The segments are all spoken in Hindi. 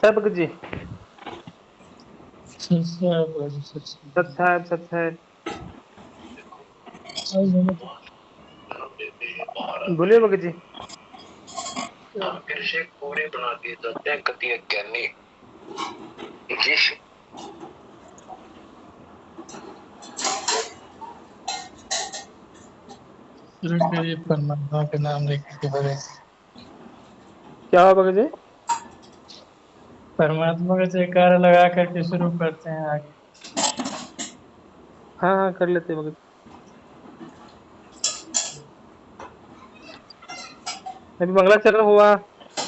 सच है भगत जी। सच है भाई, सच सच है सच है। है। मैंने तो बोलिए भगत जी। फिर से पूरे बना दिए जाते हैं कति ज्ञानी जी। शुरू करिए परमात्मा के नाम लेके के बगैर। क्या हुआ भगत जी? परमात्मा का जयकारा लगा करके शुरू करते हैं आगे। हाँ हाँ कर लेते हैं भगत। अभी मंगलाचरण हुआ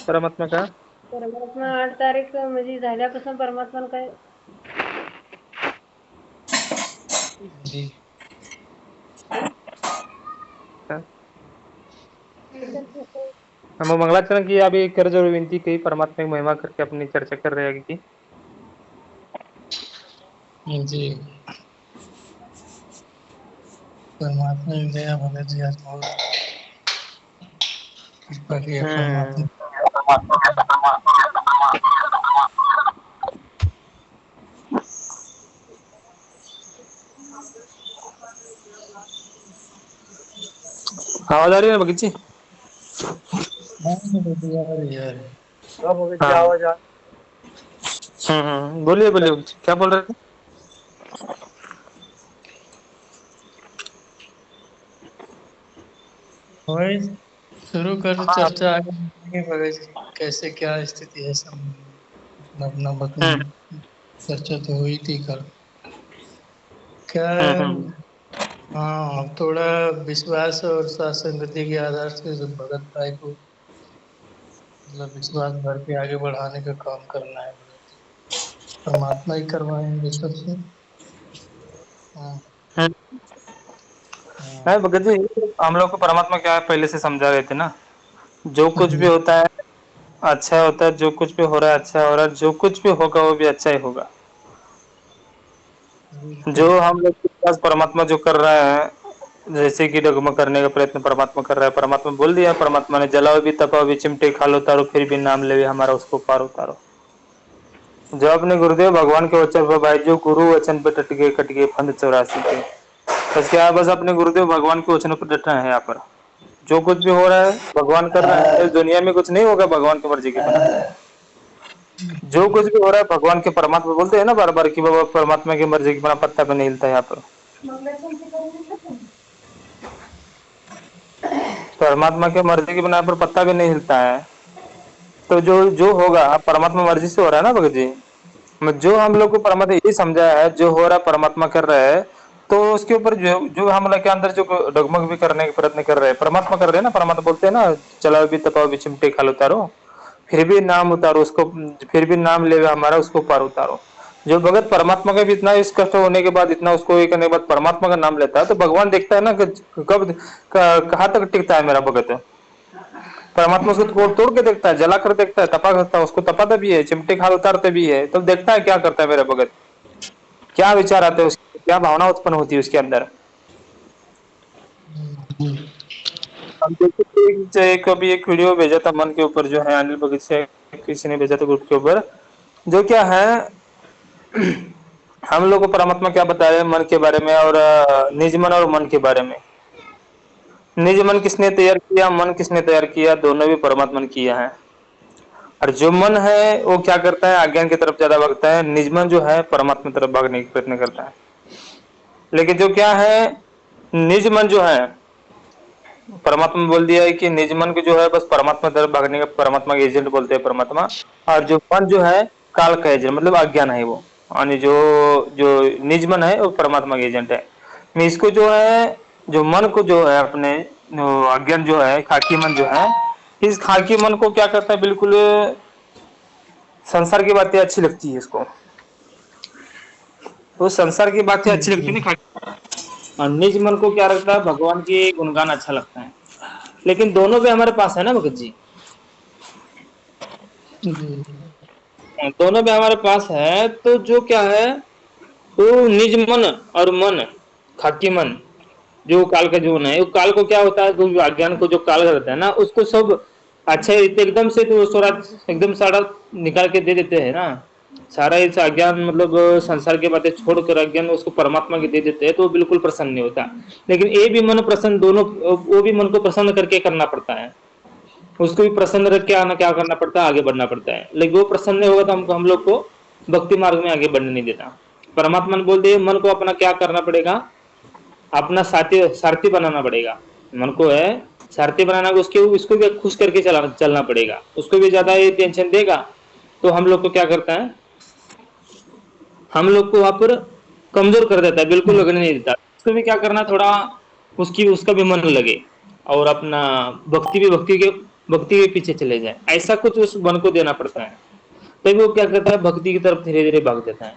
परमात्मा का। परमात्मा 8 तारीख म्हणजे झाल्यापासून परमात्मा काय जी। हाँ। हम मंगलाचरण की अभी कर जरूर विनती की परमात्मा की महिमा करके अपनी चर्चा कर रहे हैं आगे की। जी। परमात्मा की दया भगत जी आज बहुत कृपा किया हम्म। परमात्मा। आवाज आ रही है ना भगत जी? हाँ भगत जी, यार यार अब हो गई हाँ। आवाज आ बोलिए बोलिए भगत जी, क्या बोल रहे थे? वही शुरू कर हाँ। चर्चा आगे बढ़ेंगे भगत जी, कैसे क्या स्थिति है सब अपना अपना हम्म चर्चा तो हुई थी कल। क्या हम्म है, हम्म हाँ थोड़ा विश्वास और सत्संगति के आधार से जो भगत भाई को मतलब विश्वास भर के आगे बढ़ाने का काम करना है भगत जी। परमात्मा ही करवाएंगे सबसे। हाँ। हम्म। हाँ। नहीं भगत जी, हम लोग को परमात्मा क्या है पहले से समझा रहे थे ना। जो कुछ भी जी। होता है अच्छा होता है, जो कुछ भी हो रहा है अच्छा हो रहा है, जो कुछ भी होगा वो भी अच्छा ही होगा। जो बिल्कुल। हम लोग के पास परमात्मा जो कर रहे हैं, जैसे कि डगमग करने का प्रयत्न परमात्मा कर रहा है, परमात्मा बोल दिया, परमात्मा ने जलाओ भी तपाओ भी चिमटे खालो उतारो फिर भी नाम ले हमारा उसको पार उतारो। जो अपने गुरुदेव भगवान के वचन पर भाई, जो गुरु वचन पे कट गए फंद 84 के। बस क्या है, बस अपने गुरुदेव भगवान के वचनों पर डटना है यहाँ पर। जो कुछ भी हो रहा है भगवान कर रहा है, इस दुनिया में कुछ नहीं होगा भगवान की मर्जी के बिना। जो कुछ भी हो रहा है भगवान के, परमात्मा बोलते हैं ना बार बार कि बाबा परमात्मा की मर्जी के बिना पत्ता भी नहीं हिलता यहाँ पर। परमात्मा की मर्जी के बिना यहाँ पर पत्ता भी नहीं हिलता है। तो जो जो होगा परमात्मा मर्जी से हो रहा है ना भगत जी। जो हम लोग को परमात्मा यही समझा है, जो हो रहा है परमात्मा कर रहा है। तो उसके ऊपर जो जो हम लोग के अंदर जो डगमग भी करने का प्रयत्न कर रहे हैं, परमात्मा कर रहे हैं ना। परमात्मा बोलते हैं ना, चलाओ भी तपाओ भी चिमटे खाल उतारो फिर भी नाम उतारो उसको, फिर भी नाम ले हमारा उसको पार उतारो। जो भगत परमात्मा का भी इतना इस कष्ट होने के बाद, इतना उसको ये करने के बाद परमात्मा का नाम लेता है, तो भगवान देखता है ना कि कब कहाँ तक टिकता है मेरा भगत। परमात्मा उसको तोड़ तोड़ के देखता है, जला कर देखता है, तपा करता है, उसको तपाता भी है, चिमटे खाल उतारते भी है, तब देखता है क्या करता है मेरा भगत। क्या विचार आते हैं उसके, क्या भावना उत्पन्न होती है उसके अंदर। हम देखे थे कभी एक वीडियो भेजा था मन के ऊपर, जो है अनिल भगत से किसी ने भेजा था ग्रुप के ऊपर। जो क्या है, हम लोग को परमात्मा क्या बता रहे हैं मन के बारे में, और निज मन और मन के बारे में। निज मन किसने तैयार किया, मन किसने तैयार किया, दोनों भी परमात्मा ने किया है। और जो मन है वो क्या करता है, अज्ञान की तरफ ज्यादा भागता है। निज मन जो है परमात्मा की तरफ भागने का प्रयत्न करता है। लेकिन जो क्या है, निज मन जो है, परमात्मा ने बोल दिया है कि निज मन को जो है बस परमात्मा की तरफ भागने का, परमात्मा के एजेंट बोलते हैं परमात्मा। और जो मन जो है काल का एजेंट, मतलब अज्ञान है वो। और जो जो निज मन है वो परमात्मा के एजेंट है। मैं इसको जो है, जो मन को जो है अपने, अज्ञान जो है खाकी मन जो है, इस खाकी मन को क्या करता है, बिल्कुल संसार की बातें अच्छी लगती है इसको। तो संसार की बातें अच्छी लगती है ना और निज मन को क्या लगता है, भगवान की गुणगान अच्छा लगता है। लेकिन दोनों भी हमारे पास है ना भगत जी। जी। दोनों भी हमारे पास है, तो जो क्या है, तो निज मन और मन, खाकी मन, जो काल का जो मन है, वो काल को क्या होता है, जो अज्ञान को जो काल करता है ना, उसको सब अच्छा एकदम से तो सारा एकदम सारा निकाल के दे देते हैं ना, सारा इस अज्ञान मतलब संसार की बातें छोड़कर अज्ञान उसको परमात्मा के दे देते हैं तो वो बिल्कुल प्रसन्न नहीं होता। लेकिन ये भी मन प्रसन्न दोनों, वो भी मन को प्रसन्न करके करना पड़ता है, उसको भी प्रसन्न रख के आना क्या करना पड़ता है, आगे बढ़ना पड़ता है। लेकिन वो प्रसन्न नहीं होगा तो हमको हम लोग को भक्ति मार्ग में आगे बढ़ने नहीं देता। परमात्मा ने बोल दिया मन को अपना क्या करना पड़ेगा, अपना साथी सारथी बनाना पड़ेगा। मन को है सारथी बनाना, उसके उसको भी खुश करके चलना पड़ेगा। उसको भी ज्यादा ये टेंशन देगा तो हम लोग को क्या करता है, हम लोग को वहां पर कमजोर कर देता है, बिल्कुल लगने नहीं देता। उसको भी क्या करना, थोड़ा उसकी उसका भी मन लगे और अपना भक्ति के पीछे चले जाए, ऐसा कुछ उस मन को देना पड़ता है। तभी वो क्या करता है, भक्ति की तरफ धीरे धीरे भाग जाता है।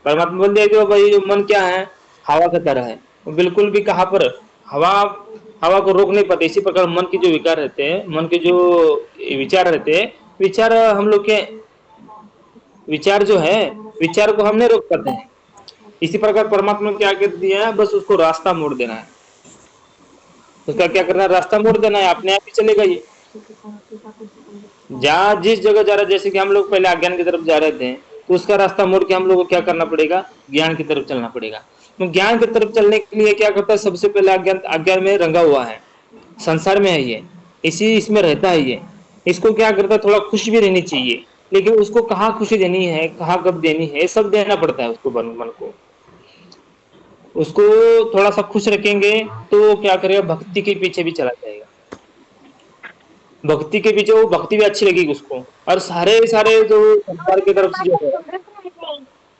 परमात्मा बोल दिया कि भाई मन क्या है, हवा का तरह है, वो बिल्कुल भी कहाँ पर हवा हवा को रोक नहीं पाते। इसी प्रकार मन के जो विकार रहते हैं, मन के जो विचार रहते हैं, विचार हम लोग के विचार जो है, विचार को हम नहीं रोक पाते हैं। इसी प्रकार परमात्मा ने क्या कर दिया है, बस उसको रास्ता मोड़ देना है। उसका क्या करना है, रास्ता मोड़ देना है, अपने आप ही चलेगा ये। जहाँ जिस जगह जा रहा है, जैसे कि हम लोग पहले अज्ञान की तरफ जा रहे थे तो उसका रास्ता मोड़ के हम लोग को क्या करना पड़ेगा, ज्ञान की तरफ चलना पड़ेगा। तो ज्ञान की तरफ चलने के लिए क्या करता है, सबसे पहले अज्ञान अज्ञान में रंगा हुआ है, संसार में है ये, इसी इसमें रहता है ये। इसको क्या करता है, थोड़ा खुशी भी रहनी चाहिए, लेकिन उसको कहाँ खुशी देनी है, कहाँ कब देनी है, सब देना पड़ता है उसको, मन को। उसको थोड़ा सा खुश रखेंगे तो वो क्या करेगा, भक्ति के पीछे भी चला जाएगा। भक्ति के पीछे वो भक्ति भी अच्छी लगेगी उसको। और सारे सारे जो संसार की तरफ से जो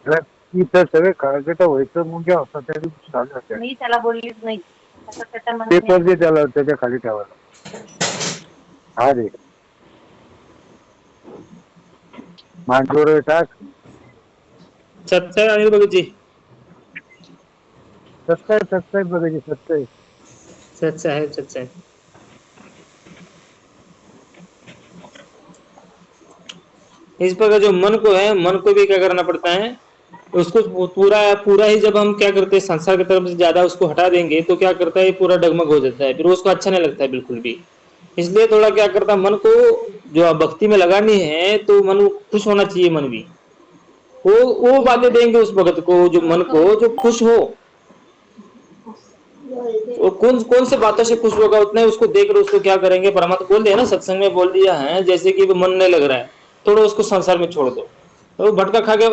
है, इथं सगळे काळगट व्हायचं मुंग्या होता त्या दिवशी चालू होत्या. मी त्याला बोललीच नाही. आता त्याच्या मनाने पेपर दे त्याला त्याच्या खाली ठेवायला. हा रे मांडोर टाक. सत्य अनिल भगत जी, सबस्क्राईब बघायची सबस्क्राईब. सच है सच है। इस प्रकार जो मन को है, मन को भी क्या करना पड़ता है, उसको पूरा पूरा ही जब हम क्या करते हैं, संसार की तरफ से ज्यादा उसको हटा देंगे तो क्या करता है, पूरा डगमग हो जाता है, फिर उसको अच्छा नहीं लगता है बिल्कुल भी। इसलिए थोड़ा क्या करता है, मन को जो भक्ति में लगानी है तो मन खुश होना चाहिए। मन भी वो बातें देंगे उस भगत को, जो मन को जो खुश हो, वो कौन कौन से बातों से खुश होगा, उतना ही उसको देखकर उसको क्या करेंगे, परमात्मा बोल दिया ना, सत्संग में बोल दिया है, जैसे कि मन नहीं लग रहा है थोड़ा उसको संसार में छोड़ दो। तो भटका खा के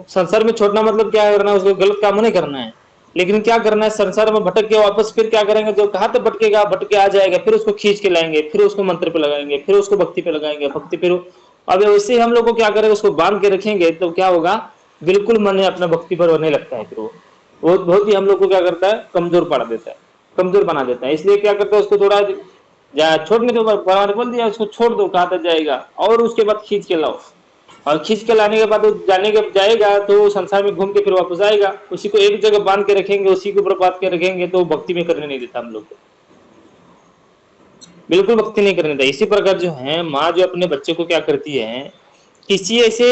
संसार में छोड़ना मतलब क्या करना है, उसको गलत काम नहीं करना है, लेकिन क्या करना है, संसार में भटक के वापस फिर क्या करेंगे, जो कहाँ तक भटकेगा, भटके आ जाएगा, फिर उसको खींच के लाएंगे, फिर उसको मंत्र पे लगाएंगे, फिर उसको भक्ति पे लगाएंगे, भक्ति फिर अब वैसे हम लोग को क्या करेंगे, उसको बांध के रखेंगे तो क्या होगा, बिल्कुल मन अपना भक्ति पर होने लगता है। फिर वो बहुत ही हम लोग को क्या करता है, कमजोर पड़ा देता है, कमजोर बना देता है। इसलिए क्या करता है, उसको थोड़ा छोड़ने के बाद भगवान ने बोल दिया उसको छोड़ दो, कहाँ तक जाएगा, और उसके बाद खींच के लाओ। और खींच के लाने के बाद वो जाने के जाएगा तो संसार में घूम के फिर वापस आएगा। उसी को एक जगह बांध के रखेंगे, उसी के ऊपर बांध के रखेंगे तो भक्ति में करने नहीं देता हम लोग को, बिल्कुल भक्ति नहीं करने देता। इसी प्रकार जो है माँ जो अपने बच्चे को क्या करती है, किसी ऐसे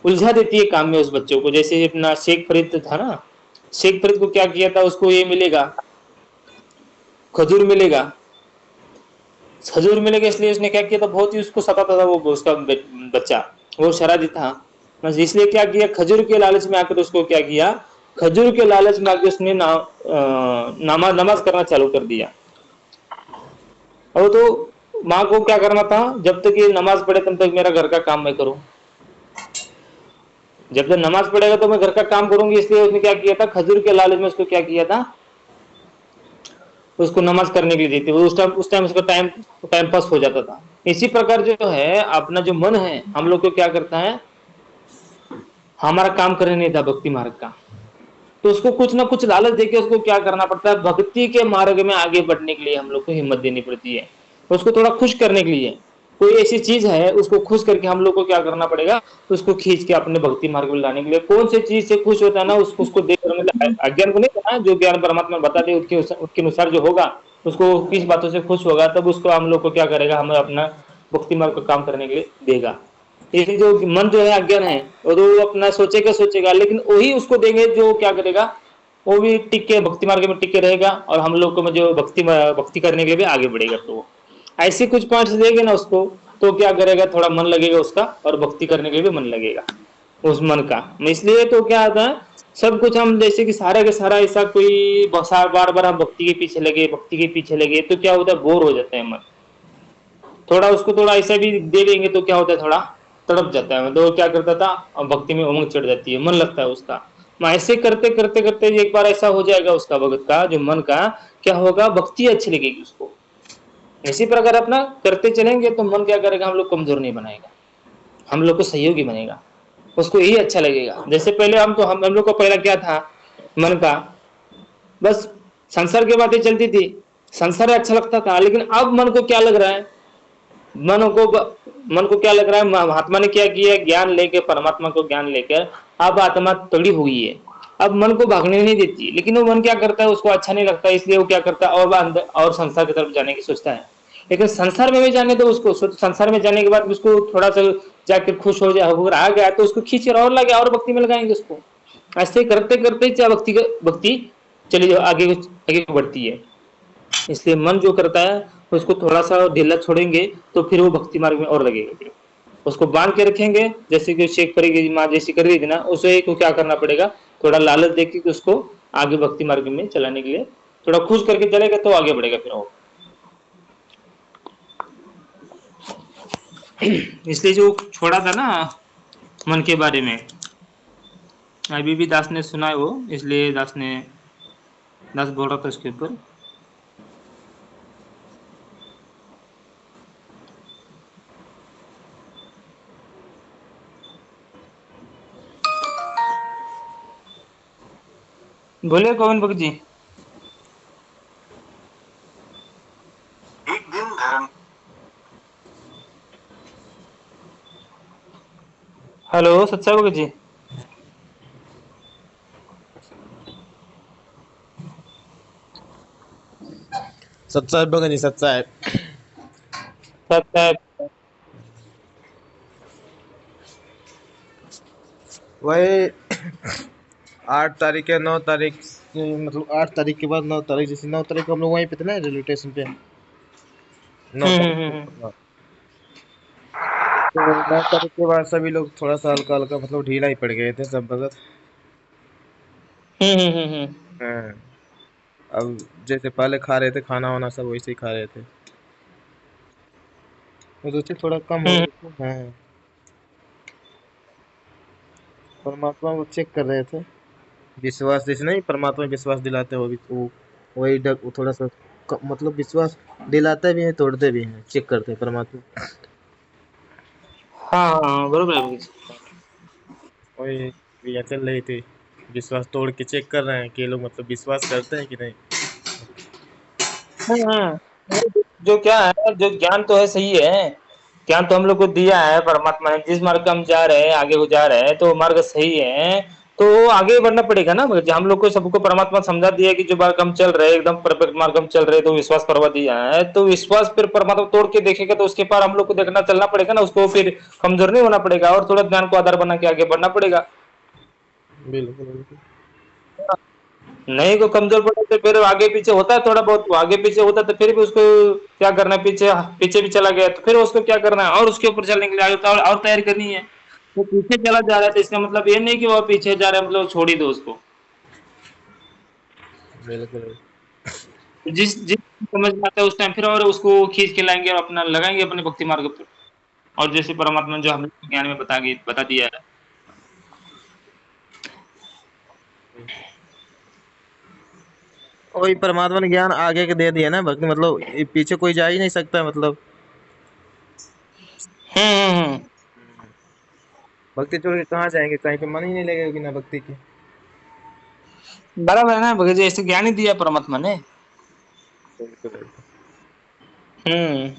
उलझा देती है काम में उस बच्चों को। जैसे अपना शेख फरीद था ना, शेख फरीद को क्या किया था, उसको ये मिलेगा, खजूर मिलेगा, खजूर मिलेगा, इसलिए उसने क्या किया था, बहुत ही उसको सताता था वो उसका बच्चा, वो शरारती था। बस इसलिए क्या किया, खजूर के लालच में आकर उसको क्या किया, खजूर के लालच में आकर उसने नमाज करना चालू कर दिया। और तो माँ को क्या करना था, जब तक ये नमाज पढ़े तब तक मेरा घर का काम मैं करूं, जब तक नमाज पढ़ेगा तो मैं घर का काम करूंगी। इसलिए उसने क्या किया था, खजूर के लालच में उसको क्या किया था, उसको नमाज करने के लिए दी थी। उस टाइम उसका टाइम पास हो जाता था। इसी प्रकार जो है अपना जो मन है हम लोग को क्या करता है, हमारा काम करने नहीं था भक्ति मार्ग का, तो उसको कुछ ना कुछ लालच देके उसको क्या करना पड़ता है, भक्ति के मार्ग में आगे बढ़ने के लिए हम लोग को हिम्मत देनी पड़ती है। उसको थोड़ा खुश करने के लिए कोई ऐसी चीज है, उसको खुश करके हम लोग को क्या करना पड़ेगा, उसको खींच के अपने भक्ति मार्ग में लाने के लिए। कौन सी चीज से खुश होता है ना, उसको देखकर, मतलब अज्ञान को नहीं करना, जो ज्ञान परमात्मा बता दे उसके अनुसार जो होगा, उसको किस बातों से खुश होगा, तब उसको हम लोग को क्या करेगा, हमें अपना भक्ति मार्ग का काम करने के लिए देगा। इसलिए जो मन जो है अज्ञान है, और वो अपना सोचेगा, लेकिन वही उसको देंगे जो क्या करेगा, वो भी टिक के भक्ति मार्ग में टिक के रहेगा, और हम लोग को जो भक्ति करने के लिए भी आगे बढ़ेगा। तो ऐसे कुछ पॉइंट्स देंगे ना उसको, तो क्या करेगा, थोड़ा मन लगेगा उसका, और भक्ति करने के लिए भी मन लगेगा उस मन का। इसलिए तो क्या होता है, सब कुछ हम जैसे कि सारा का सारा ऐसा कोई बार बार हम भक्ति के पीछे लगे, भक्ति के पीछे लगे, तो क्या होता है, बोर हो जाता है मन। थोड़ा उसको थोड़ा ऐसा भी दे देंगे तो क्या होता है, थोड़ा तड़प जाता है, तो क्या करता था, और भक्ति में उमंग चढ़ जाती है, मन लगता है उसका। ऐसे करते करते करते एक बार ऐसा हो जाएगा उसका, भगत का जो मन का क्या होगा, भक्ति अच्छी लगेगी उसको। इसी प्रकार अपना करते चलेंगे तो मन क्या करेगा, हम लोग कमजोर नहीं बनाएगा, हम लोग को सहयोगी बनेगा, उसको यही अच्छा लगेगा। जैसे पहले हम लोग को पहला क्या था, मन का बस संसार की बातें चलती थी, संसार अच्छा लगता था। लेकिन अब मन को क्या लग रहा है, मन को मन को क्या लग रहा है, महात्मा ने क्या किया, ज्ञान लेके, परमात्मा को ज्ञान लेकर अब आत्मा तड़ी हुई है, अब मन को भागने नहीं देती। लेकिन वो मन क्या करता है, उसको अच्छा नहीं लगता, इसलिए वो क्या करता है, और अंदर और संसार की तरफ जाने की सोचता है। लेकिन संसार में भी जाने तो उसको, संसार में जाने के बाद उसको थोड़ा सा जाकर खुश हो जाए, अगर आ गया तो उसको खींच कर और लगे, और भक्ति में लगाएंगे उसको। ऐसे करते करते क्या भक्ति चली जाओ, आगे आगे बढ़ती है। इसलिए मन जो करता है उसको थोड़ा सा ढीला छोड़ेंगे तो फिर वो भक्ति मार्ग में और लगेगा। फिर उसको बांध के रखेंगे, जैसे कि शेख करेगी माँ जैसी कर रही थी ना, उसे को क्या करना पड़ेगा, थोड़ा लालच देके कि उसको आगे भक्ति मार्ग में चलाने के लिए थोड़ा खुश करके चलेगा तो आगे बढ़ेगा फिर वो। इसलिए जो छोड़ा था ना मन के बारे में, अभी भी दास ने सुना है वो, इसलिए दास बोल रहा था उसके ऊपर। बोले गोविंद भक्त जी। एक दिन धर्म हेलो सच्चा भगत जी। सत्साहेब बघा नहीं सत्साहेब। सच्चा। वही 8 तारीख या 9 तारीख मतलब 8 तारीख के बाद 9 तारीख, जैसे 9 तारीख को हम लोग वहीं पे थे ना रेलवे स्टेशन पे। नौ हम्म तारीख हम्म को हम्म हाँ। तो 9 तारीख के बाद सभी लोग थोड़ा सा हल्का हल्का मतलब ढीला ही पड़ गए थे सब भगत। हम्म। हाँ। अब जैसे पहले खा रहे थे खाना वाना सब वैसे ही खा रहे थे, तो उससे थोड़ा कम हो हम्म, गए थे। हाँ। परमात्मा को चेक कर रहे थे, विश्वास जैसे नहीं परमात्मा में विश्वास दिलाते हो वो वही वो थोड़ा सा मतलब विश्वास दिलाते भी हैं तोड़ते भी हैं, चेक करते हैं परमात्मा। हाँ हाँ बरोबर है भगत जी। वही क्रिया चल रही थी, विश्वास तोड़ के चेक कर रहे हैं कि ये लोग मतलब विश्वास करते हैं कि नहीं। जो क्या है, जो ज्ञान तो है सही है, ज्ञान तो हम लोग को दिया है परमात्मा ने, जिस मार्ग का हम जा रहे हैं, आगे को जा रहे हैं तो मार्ग सही है, तो आगे बढ़ना पड़ेगा ना भगत जी। हम लोग को सबको परमात्मा समझा दिया कि जो मार्ग हम चल रहे हैं एकदम परफेक्ट मार्ग हम चल रहे हैं, तो विश्वास करवा दिया है, तो विश्वास फिर परमात्मा तोड़ के देखेगा तो उसके पार हम लोग को देखना चलना पड़ेगा ना, उसको फिर कमजोर नहीं होना पड़ेगा, और थोड़ा ज्ञान को आधार बना के आगे बढ़ना पड़ेगा। बिल्कुल बिल्कुल। नहीं को कमजोर पड़े तो फिर आगे पीछे होता है, थोड़ा बहुत आगे पीछे होता है तो फिर भी उसको क्या करना है, पीछे पीछे भी चला गया तो फिर उसको क्या करना है, और उसके ऊपर चलने के लिए आगे और तैयारी करनी है। वो पीछे चला जा रहा है तो इसका मतलब ये नहीं कि वो पीछे जा रहा है मतलब छोड़ ही दो उसको। बिल्कुल जिस जिस समझ में आता है उस टाइम फिर और उसको खींच के लाएंगे और अपना लगाएंगे अपने भक्ति मार्ग पर। और जैसे परमात्मा ने जो हमें ज्ञान में बता दिया है। वही परमात्मा ने ज्ञान आगे के दे दिया ना भक्ति, मतलब ये पीछे कोई जा ही नहीं सकता मतलब। हम्म। भक्ति छोड़ के कहाँ जाएंगे, कहीं पे मन ही नहीं लगेगा बिना भक्ति के। बराबर है ना भगत जी, ऐसे ज्ञान ही दिया परमात्मा ने। बिल्कुल बिल्कुल। हम्म।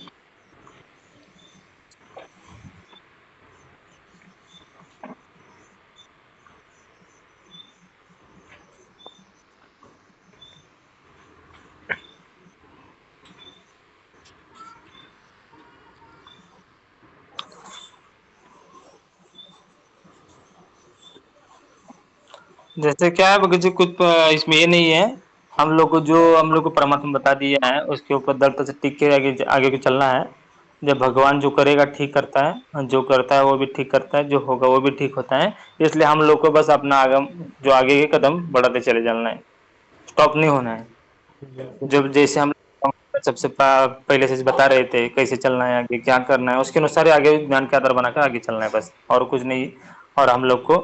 जैसे क्या है भगत जी, कुछ इसमें ये नहीं है, हम लोग को परमात्मा बता दिया है, उसके ऊपर दृढ़ता से टिक के आगे आगे को चलना है। जब भगवान जो करेगा ठीक करता है, जो करता है वो भी ठीक करता है, जो होगा वो भी ठीक होता है। इसलिए हम लोग को बस अपना आगम जो आगे के कदम बढ़ाते चले जाना है, स्टॉप नहीं होना है। बिल्कुल। जब जैसे हम सबसे पहले से बता रहे थे कैसे चलना है, आगे क्या करना है, उसके अनुसार ही आगे ज्ञान के आधार बनाकर आगे चलना है बस, और कुछ नहीं। और हम लोग को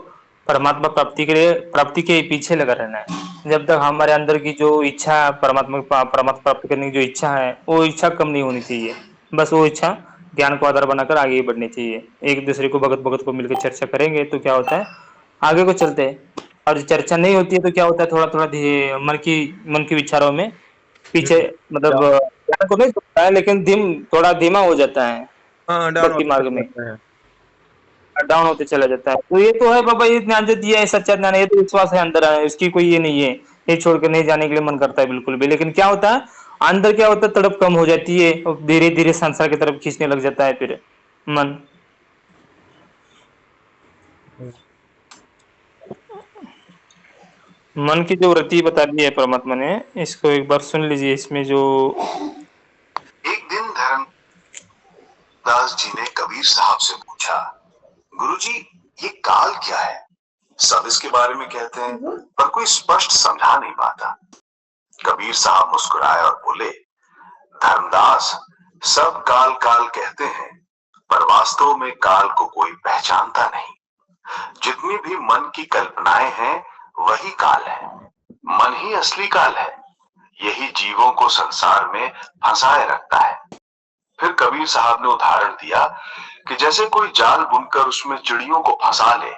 परमात्मा प्राप्ति के लिए, प्राप्ति के पीछे लगा रहना है। जब तक हमारे अंदर की जो इच्छा है, परमात्मा प्राप्त करने की जो इच्छा है, वो इच्छा कम नहीं होनी चाहिए। बस वो इच्छा ज्ञान को आधार बनाकर आगे ही बढ़नी चाहिए। एक दूसरे को भगत भगत को मिलकर चर्चा करेंगे तो क्या होता है, आगे को चलते हैं। और चर्चा नहीं होती है तो क्या होता है, थोड़ा थोड़ा मन की विचारों में पीछे, मतलब ज्ञान को नहीं छोड़ता है, लेकिन थोड़ा धीमा हो जाता है हाँ, डाउन भक्ति होता मार्ग चला में, जाता है। डाउन होते चला जाता है। तो ये तो है बाबा, ये ज्ञान जो दिया है सच्चा ज्ञान है, ये तो विश्वास है अंदर है, इसकी कोई ये नहीं है। ये छोड़ कर नहीं जाने के लिए मन करता है बिल्कुल भी, लेकिन क्या होता है अंदर, क्या होता है तड़प कम हो जाती है और धीरे धीरे संसार की तरफ खींचने लग जाता है फिर मन। मन की जो वृत्ति बता दी है परमात्मा ने, इसको एक बार सुन लीजिए। इसमें जो एक दिन धर्मदास जी ने कबीर साहब से पूछा, गुरुजी ये काल क्या है? सब इसके बारे में कहते हैं पर कोई स्पष्ट समझा नहीं पाता। कबीर साहब मुस्कुराए और बोले, धर्मदास सब काल काल कहते हैं पर वास्तव में काल को कोई पहचानता नहीं। जितनी भी मन की कल्पनाएं हैं वही काल है, मन ही असली काल है। यही जीवों को संसार में फंसाए रखता है। फिर कबीर साहब ने उदाहरण दिया कि जैसे कोई जाल बुनकर उसमें चिड़ियों को फंसा ले,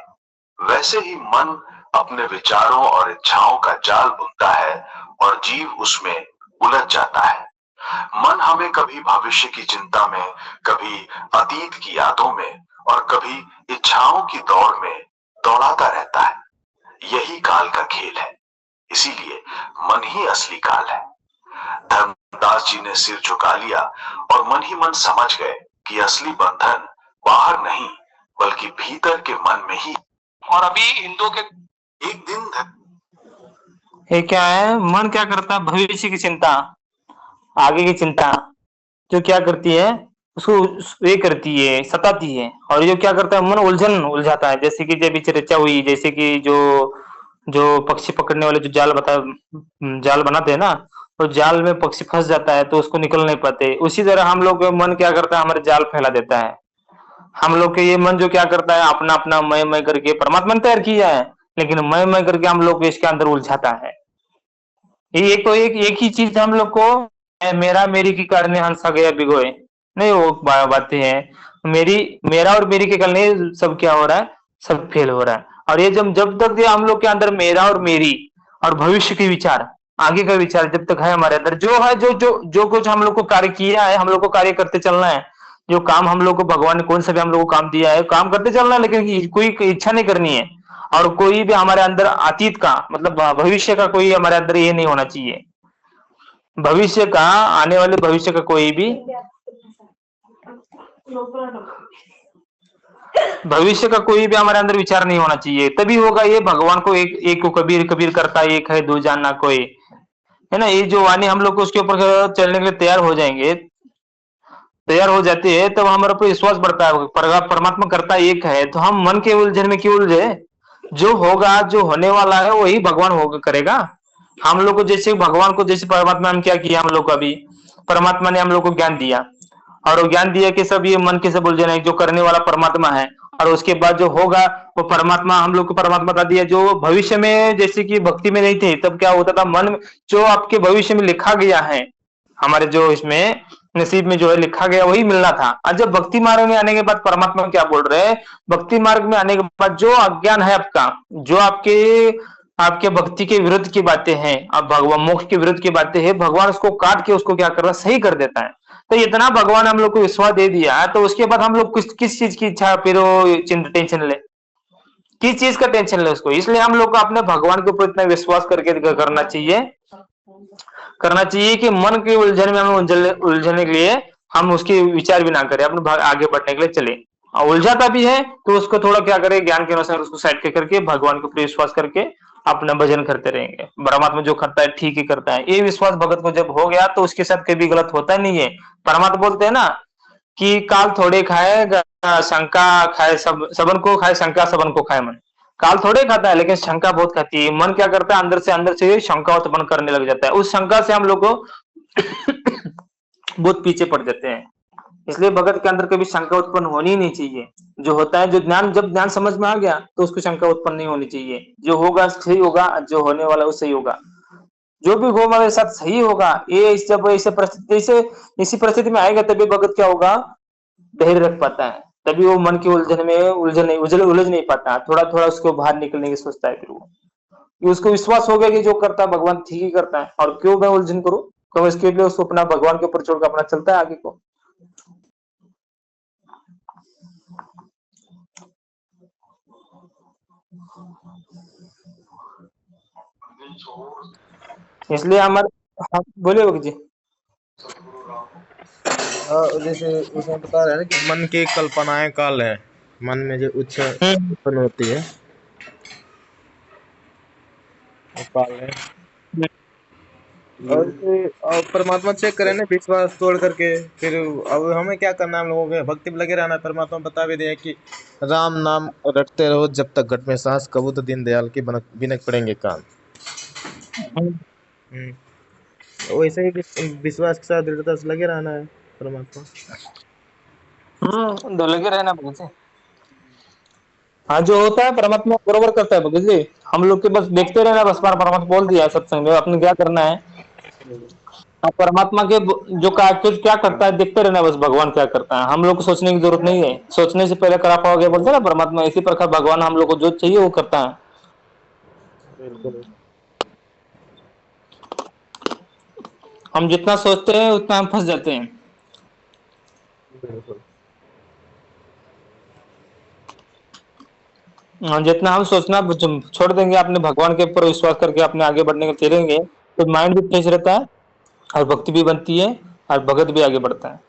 वैसे ही मन अपने विचारों और इच्छाओं का जाल बुनता है और जीव उसमें उलझ जाता है। मन हमें कभी भविष्य की चिंता में, कभी अतीत की यादों में और कभी इच्छाओं की दौड़ में दौड़ाता रहता है। यही काल का खेल है, इसीलिए मन ही असली काल है। धर्मदास जी ने सिर झुका लिया और मन ही मन समझ गए कि असली बंधन बाहर नहीं बल्कि भीतर के मन में ही। और अभी हिंदुओं के एक दिन ये क्या है, मन क्या करता है, भविष्य की चिंता, आगे की चिंता जो क्या करती है उसको ये करती है, सताती है। और जो क्या करता है, मन उलझाता है। जैसे कि जब चर्चा हुई, जैसे कि जो जो पक्षी पकड़ने वाले जो जाल बनाते हैं ना, तो जाल में पक्षी फंस जाता है तो उसको निकल नहीं पाते। उसी तरह हम लोग मन क्या करता है, हमारे जाल फैला देता है। हम लोग के ये मन जो क्या करता है, अपना अपना मैं करके परमात्मा ने तैयार किया है, लेकिन मैं करके हम लोग को इसके अंदर उलझाता है। ये एक ही चीज हम लोग को, मेरा मेरी की करने हंसा गया भिगोए, नहीं वो बातें हैं। मेरा और मेरी के करने सब क्या हो रहा है, सब फेल हो रहा है। और ये जब जब तक ये हम लोग के अंदर मेरा और मेरी और भविष्य के विचार, आगे का विचार जब तक है हमारे अंदर, जो है जो कुछ हम लोग को कार्य किया है, हम लोग को कार्य करते चलना है। जो काम हम लोग को भगवान ने कौन सा भी हम लोग को काम दिया है, काम करते चलना है, लेकिन कोई इच्छा नहीं करनी है। और कोई भी हमारे अंदर अतीत का, मतलब भविष्य का कोई हमारे अंदर ये नहीं होना चाहिए। भविष्य का, आने वाले भविष्य का कोई भी, भविष्य का कोई भी हमारे अंदर विचार नहीं होना चाहिए। तभी होगा ये भगवान को एक को कबीर कबीर करता एक है, दो जानना कोई, है ना। ये जो वाणी हम लोग को उसके ऊपर चलने के लिए तैयार हो जाती है, तब हमारे ऊपर विश्वास बढ़ता है। परमात्मा करता एक है, तो हम मन के उलझन में क्यों उलझे। जो होगा, जो होने वाला है वही भगवान होगा करेगा। हम लोग को जैसे भगवान को, जैसे परमात्मा ने क्या किया हम लोग को, अभी परमात्मा ने हम लोग को ज्ञान दिया, और वो ज्ञान दिया कि सब ये मन के सब उलझन है, जो करने वाला परमात्मा है। और उसके बाद जो होगा वो परमात्मा, हम लोग को परमात्मा बता दिया। जो भविष्य में, जैसे कि भक्ति में नहीं थे तब क्या होता था, मन में जो आपके भविष्य में लिखा गया है, हमारे जो इसमें नसीब में जो है लिखा गया वही मिलना था। और जब भक्ति मार्ग में आने के बाद परमात्मा क्या बोल रहे हैं, भक्ति मार्ग में आने के बाद जो अज्ञान है आपका, जो आपके भक्ति के विरुद्ध की बातें हैं, अब भगवान मोक्ष के विरुद्ध की बातें हैं, भगवान उसको काट के उसको क्या कर रहा है, सही कर देता है। तो इतना भगवान हम लोग को विश्वास दे दिया है, तो उसके बाद हम लोग किस चीज की इच्छा फिर टेंशन ले, किस चीज का टेंशन ले उसको। इसलिए हम लोग को अपने भगवान के ऊपर इतना विश्वास करके करना चाहिए कि मन के उलझन में हमें उलझने के लिए हम उसके विचार भी ना करें, अपने आगे बढ़ने के लिए चले। और उलझाता भी है तो उसको थोड़ा क्या करें, ज्ञान के अनुसार उसको साइड करके भगवान के ऊपर विश्वास करके अपना भजन करते रहेंगे, परमात्मा जो करता है ठीक ही करता है, ये विश्वास भगत को जब हो गया तो उसके साथ कभी गलत होता नहीं है। परमात्मा बोलते हैं ना कि काल थोड़े खाए शंका खाए, सब सबन को खाए शंका, सबन को खाए मन। काल थोड़े खाता है लेकिन शंका बहुत खाती है। मन क्या करता है, अंदर से शंका उत्पन्न करने लग जाता है। उस शंका से हम लोग को बहुत पीछे पड़ जाते हैं। इसलिए भगत के अंदर कभी शंका उत्पन्न होनी ही नहीं चाहिए। जो होता है, जो ज्ञान, जब ज्ञान समझ में आ गया तो उसको शंका उत्पन्न नहीं होनी चाहिए। जो होगा सही होगा, जो होने वाला वो सही होगा, जो भी हो हमारे साथ सही होगा। ये जब ऐसे परिस्थिति से इसी परिस्थिति में आएगा तभी भगत क्या होगा, धैर्य रख पाता है। तभी वो मन की उलझन में उलझ नहीं पाता, थोड़ा थोड़ा उसको बाहर निकलने की सोचता है। फिर वो कि उसको विश्वास हो गया कि जो करता है भगवान ठीक ही करता है, और क्यों मैं उलझन करूं। तो इसके लिए उसको अपना भगवान के ऊपर छोड़कर अपना चलता है आगे को। इसलिए हमारे, हाँ, बोलिए भगत जी। जैसे उसमें बता रहे हैं ना कि मन की कल्पनाएं काल है, मन में जो इच्छा उत्पन्न होती है वो काल है। और परमात्मा चेक करें ना विश्वास तोड़ करके, फिर अब हमें क्या करना है, हम लोगों के भक्ति में लगे रहना है। परमात्मा बता भी दिया कि राम नाम रटते रहो जब तक घट में सांस, कबू तो दीन दयाल की बिनक पड़ेंगे कान। तो वैसे ही विश्वास के साथ दृढ़ता से लगे रहना है परमात्मा। दो लगे रहना भगत जी। हाँ, जो होता है परमात्मा बरोबर करता है भगत जी। हम लोग के बस देखते रहना, बस परमात्मा बोल दिया है सत्संग में, अपने क्या करना है। हाँ, परमात्मा के जो कुछ क्या करता है देखते रहना, बस भगवान क्या करता है। हम लोग को सोचने की जरूरत नहीं है, सोचने से पहले करा पाओगे बोलते हैं ना परमात्मा। इसी प्रकार भगवान हम लोग को जो चाहिए वो करता है। बिल्कुल हम जितना सोचते हैं उतना हम फंस जाते हैं। बिल्कुल। जितना हम सोचना छोड़ देंगे, अपने भगवान के ऊपर विश्वास करके अपने आगे बढ़ने के चलेंगे, तो माइंड भी फ्रेश रहता है और भक्ति भी बनती है और भगत भी आगे बढ़ता है।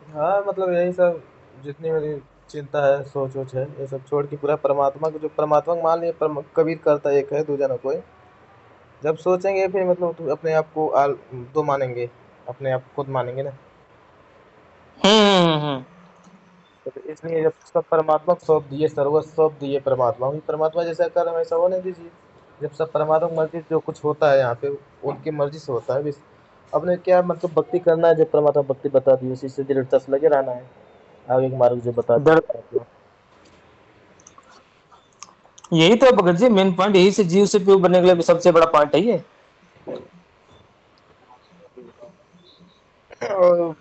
हाँ मतलब यही सब, जितनी मेरी चिंता है, सोच वोच है, ये सब छोड़ के पूरा परमात्मा को, जो परमात्मा को मान लिया, कबीर करता एक है दूजा न कोई। जब सोचेंगे फिर मतलब तो अपने आप को दो मानेंगे, अपने आप खुद मानेंगे ना। हम्म। तो इसलिए जब सब परमात्मा को सौंप दिए, सर्वस्व सौंप दिए परमात्मा को, परमात्मा जैसा कर वैसा होने दीजिए। जब सब परमात्मा की मर्जी, जो कुछ होता है यहाँ पे उनकी मर्जी से होता है। अपने क्या मतलब भक्ति करना है, जो परमात्मा भक्ति बता दी उसी से दृढ़ता से लगे रहना है, आगे के मार्ग जो बता दिया। यही तो है भगत जी मेन पॉइंट, यही से जीव से प्यूर बनने के लिए सबसे बड़ा पॉइंट है ये। और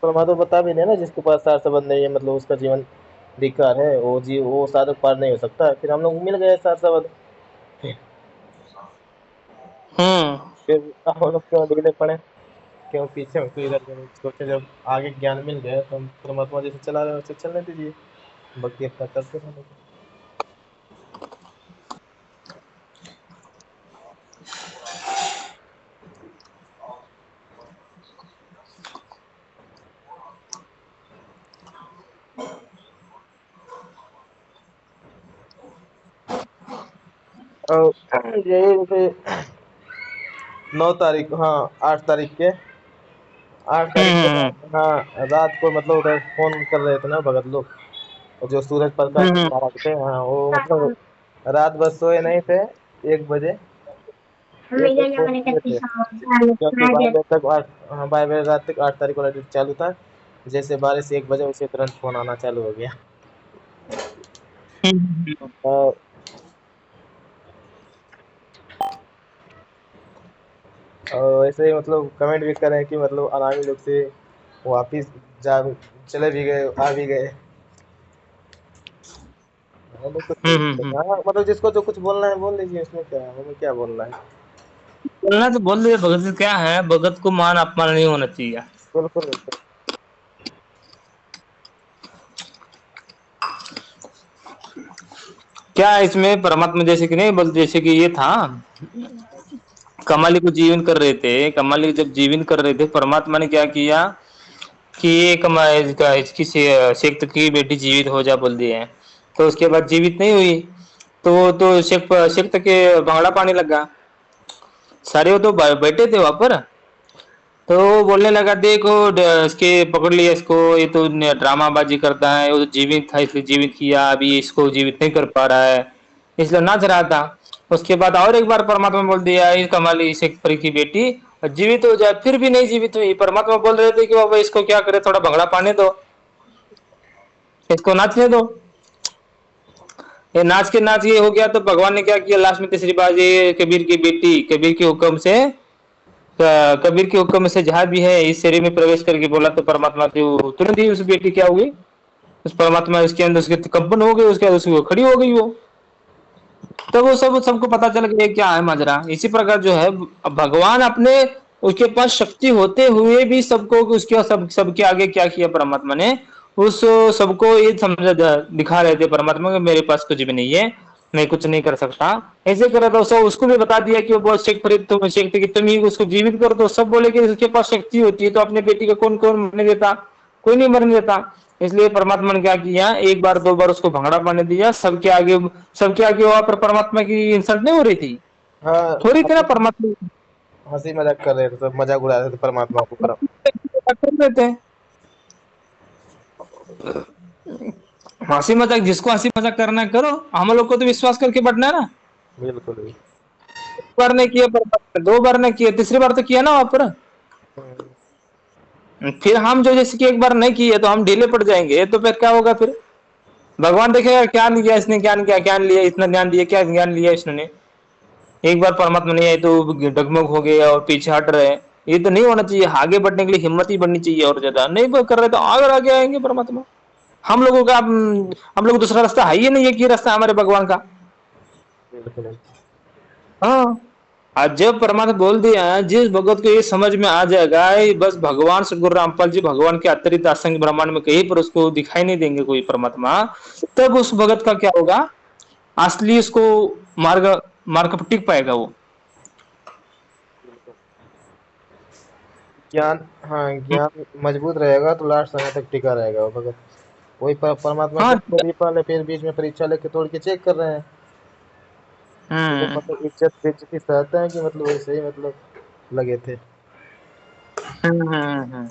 परमात्मा बता भी देना, जिसके पास सार संबंध नहीं है, मतलब उसका जीवन बेकार है, वो साधक पार नहीं हो सकता। फिर हम लोग मिल गए सार संबंध, फिर हम लोग क्यों ढीले पड़े, क्यों पीछे क्यों इधर उधर सोचे। जब आगे ज्ञान मिल गया तो हम परमात्मा जैसे चला रहे वैसे चलने दीजिए, भक्ति अपना करते रहने। और यही जैसे 9 तारीख, हाँ 8 तारीख के, 8 तारीख के हाँ रात को मतलब उधर फोन कर रहे थे ना भगत लोग, और जो सूरज प्रकाश महाराज थे, हाँ वो मतलब रात भर सोए नहीं थे। 1 बजे, 1 बजे फोन किए थे, क्योंकि 12 बजे तक हाँ 12 बजे रात तक 8 तारीख वाला ड्यूटी चालू था। जैसे 12 से 1 बजे उसे तुरंत फोन आना चालू हो गया। और वैसे ही मतलब कमेंट भी करें कि मतलब अनामी लोग से वापिस जा चले भी गए, आ भी गए। हाँ, तो कुछ हाँ, मतलब जिसको जो कुछ बोलना है बोल लीजिए, इसमें क्या है, हमें क्या बोलना है। बोलना तो बोल दिए भगत जी, क्या है, भगत को मान अपमान नहीं होना चाहिए। बिल्कुल बिल्कुल। क्या इसमें परमात्मा जैसे कि नहीं बोल, जैसे कि ये था कमाली को जीवन कर रहे थे, कमाली जब जीवन कर रहे थे, परमात्मा ने क्या किया कि ये इसकी शेख की बेटी जीवित हो जा बोल दिया है। तो उसके बाद जीवित नहीं हुई, तो शेख के बांगड़ा पानी लगा। सारे वो तो बैठे थे वहां पर, तो वो बोलने लगा देखो इसके पकड़ लिया इसको, ये तो ड्रामाबाजी करता है, वो तो जीवित था इसलिए जीवित किया, अभी इसको जीवित नहीं कर पा रहा है, इसलिए नाच रहा था। उसके बाद और एक बार परमात्मा बोल दिया ये कमाली शेख परी की बेटी जीवित हो जाए, फिर भी नहीं जीवित हुई। परमात्मा बोल रहे थे कि बाबा इसको क्या करे, थोड़ा भंगड़ा पाने दो, इसको नाचने दो। ये नाच के नाच ये हो गया, तो भगवान ने क्या किया लास्ट में तीसरी बार, ये कबीर की बेटी कबीर के हुक्म से कबीर के हुक्म से जहां भी है इस शरीर में प्रवेश करके बोला, तो परमात्मा की तुरंत ही उस बेटी क्या हुई, उस परमात्मा उसके अंदर उसके कंपन हो गए, उसके बाद उसकी खड़ी हो गई वो। तब वो सबको पता चल गया क्या है माजरा। इसी प्रकार जो है भगवान अपने उसके पास शक्ति होते हुए भी सबको उसके सबके आगे क्या किया परमात्मा ने, उस सबको ये समझा दिखा रहे थे परमात्मा कि मेरे पास कुछ भी नहीं है, मैं कुछ नहीं कर सकता। ऐसे कर रहा था, उसको भी बता दिया कि वो बहुत शेख फरीद तुम शेख थे कि तुम ही उसको जीवित कर दो। सब बोले कि उसके पास शक्ति होती है तो अपने बेटी को कौन कौन मरने देता, कोई नहीं मरने देता। इसलिए परमात्मा ने क्या किया, एक बार दो बार उसको भंगड़ा पाने दिया सबके आगे वहां पर परमात्मा की इंसल्ट नहीं हो रही थी, हाँ, थोड़ी थी ना परमात्मा हंसी मजाक कर रहे थे, सब मजाक उड़ा रहे थे परमात्मा को पर कर देते हैं। हंसी मजाक जिसको हंसी मजाक करना है करो, हम लोग को तो विश्वास करके बढ़ना है ना। बिल्कुल भी। एक बार ने किया परमात्मा, दो बार ने किया, तीसरी बार तो किया ना वहां पर। फिर हम जो जैसे कि एक बार नहीं किए तो हम ढीले पड़ जाएंगे, तो फिर क्या होगा, फिर भगवान देखेगा क्या लिया इसने, क्या क्या ज्ञान लिया, इतना ज्ञान दिया, क्या ज्ञान लिया इसने। एक बार परमात्मा नहीं आए तो डगमग हो गए और पीछे हट रहे। ये तो नहीं होना चाहिए, आगे बढ़ने के लिए हिम्मत ही बढ़नी चाहिए, और ज्यादा नहीं कर रहे तो आगे आगे आएंगे परमात्मा। हम लोगों का हम लोग दूसरा रास्ता है ही नहीं है कि रास्ता हमारे भगवान का। बिल्कुल। हाँ, आज जब परमात्मा बोल दिया है, जिस भगत को ये समझ में आ जाएगा ये बस भगवान श्री गुरु रामपाल जी भगवान के अतिरिक्त असंख्य ब्रह्मांड में कहीं पर उसको दिखाई नहीं देंगे कोई परमात्मा, तब उस भगत का क्या होगा, असली उसको मार्ग मार्ग पर टिक पाएगा वो। ज्ञान, हाँ ज्ञान मजबूत रहेगा तो लास्ट समय तक टिका रहेगा वो भगत। वही परमात्मा हाँ। को भी पहले फिर बीच में परीक्षा लेके तोड़ के चेक कर रहे हैं। वो हम्म मतलब इज्जत बेइज्जती सहते हैं कि मतलब वैसे ही मतलब लगे थे। हम्म।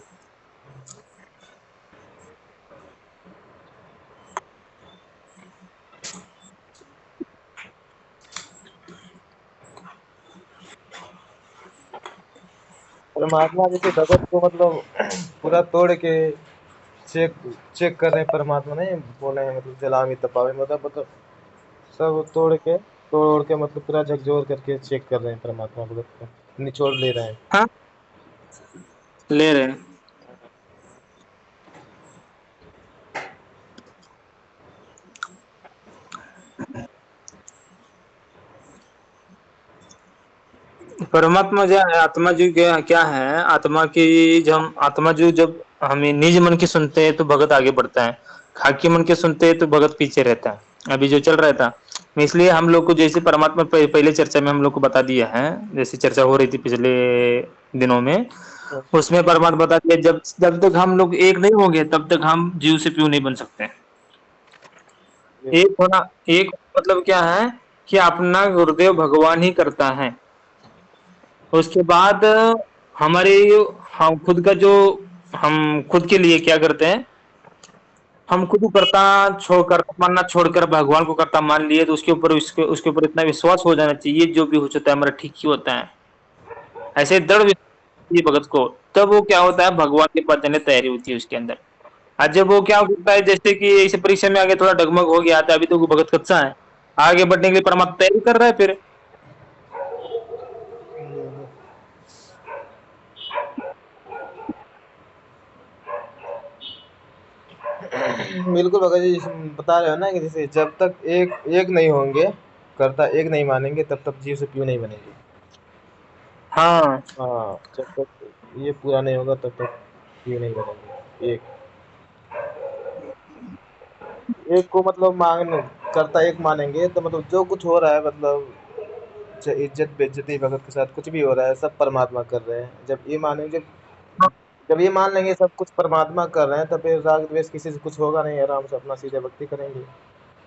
परमात्मा जैसे भगत को मतलब पूरा तोड़ के चेक चेक कर रहे हैं। परमात्मा नहीं बोले हैं मतलब जलामी तपावे मतलब सब तोड़ ओड़ के मतलब पूरा झकझोर करके चेक कर रहे हैं परमात्मा भगत को, निचोड़ ले रहे हैं। हाँ, ले रहे हैं। परमात्मा जो है, आत्मा जो क्या क्या है, आत्मा की जब हम आत्मा जो जब हमें निज मन की सुनते हैं तो भगत आगे बढ़ता है, खाकी मन के सुनते हैं तो भगत पीछे रहता है। अभी जो चल रहा था, इसलिए हम लोग को जैसे परमात्मा पहले चर्चा में हम लोग को बता दिया है, जैसे चर्चा हो रही थी पिछले दिनों में, उसमें परमात्मा बता दिया जब जब तक हम लोग एक नहीं होंगे तब तक हम जीव से प्यू नहीं बन सकते। एक होना, एक मतलब क्या है कि अपना गुरुदेव भगवान ही करता है। उसके बाद हमारे हम खुद का जो हम खुद के लिए क्या करते हैं, हम खुद को करता छोड़कर मानना छोड़कर भगवान को करता मान लिए, तो उसके ऊपर उसके ऊपर इतना विश्वास हो जाना चाहिए जो भी हो जाता है हमारा ठीक ही होता है। ऐसे दृढ़ विश्वास चाहिए भगत को, तब वो क्या होता है भगवान के पास जाने तैयारी होती है उसके अंदर। आज जब वो क्या होता है, जैसे कि इस परीक्षा में आगे थोड़ा डगमग हो गया था, अभी तो वो भगत कच्चा है, आगे बढ़ने के लिए परमात्मा तैयारी कर रहा है फिर। बिल्कुल भगत जी बता रहे हो ना कि जैसे जब तक एक एक नहीं होंगे, कर्ता एक नहीं मानेंगे तब तक जीव से प्यू नहीं बनेगी। हाँ। हाँ, जब तक ये पूरा नहीं होगा तब तक प्यू नहीं बनेंगे। एक को मतलब कर्ता एक मानेंगे तो मतलब जो कुछ हो रहा है मतलब इज्जत बेइज्जती भगत के साथ कुछ भी हो रहा है सब परमात्मा कर रहे हैं। जब ये मान लेंगे सब कुछ परमात्मा कर रहे हैं, तब फिर राग द्वेष किसी से कुछ होगा नहीं, आराम से अपना सीधे भक्ति करेंगे।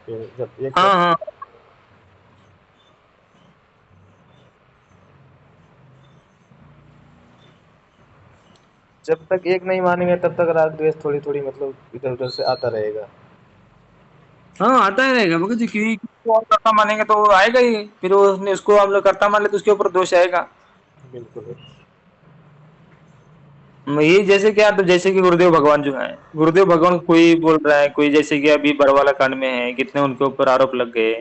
फिर जब एक हाँ हाँ जब तक एक नहीं मानेंगे तब तक राग द्वेष थोड़ी थोड़ी मतलब इधर उधर से आता रहेगा। हाँ आता ही रहेगा भगत जी, किसी को और कर्ता मानेंगे तो वो आएगा ही, फिर वो उसने उसको हम लोग कर्ता मान ले तो उसके ऊपर दोष आएगा। बिल्कुल। ये जैसे क्या, तो जैसे कि गुरुदेव भगवान जो है, गुरुदेव भगवान कोई बोल रहा है, कोई जैसे कि अभी बरवाला कांड में है, कितने उनके ऊपर आरोप लग गए।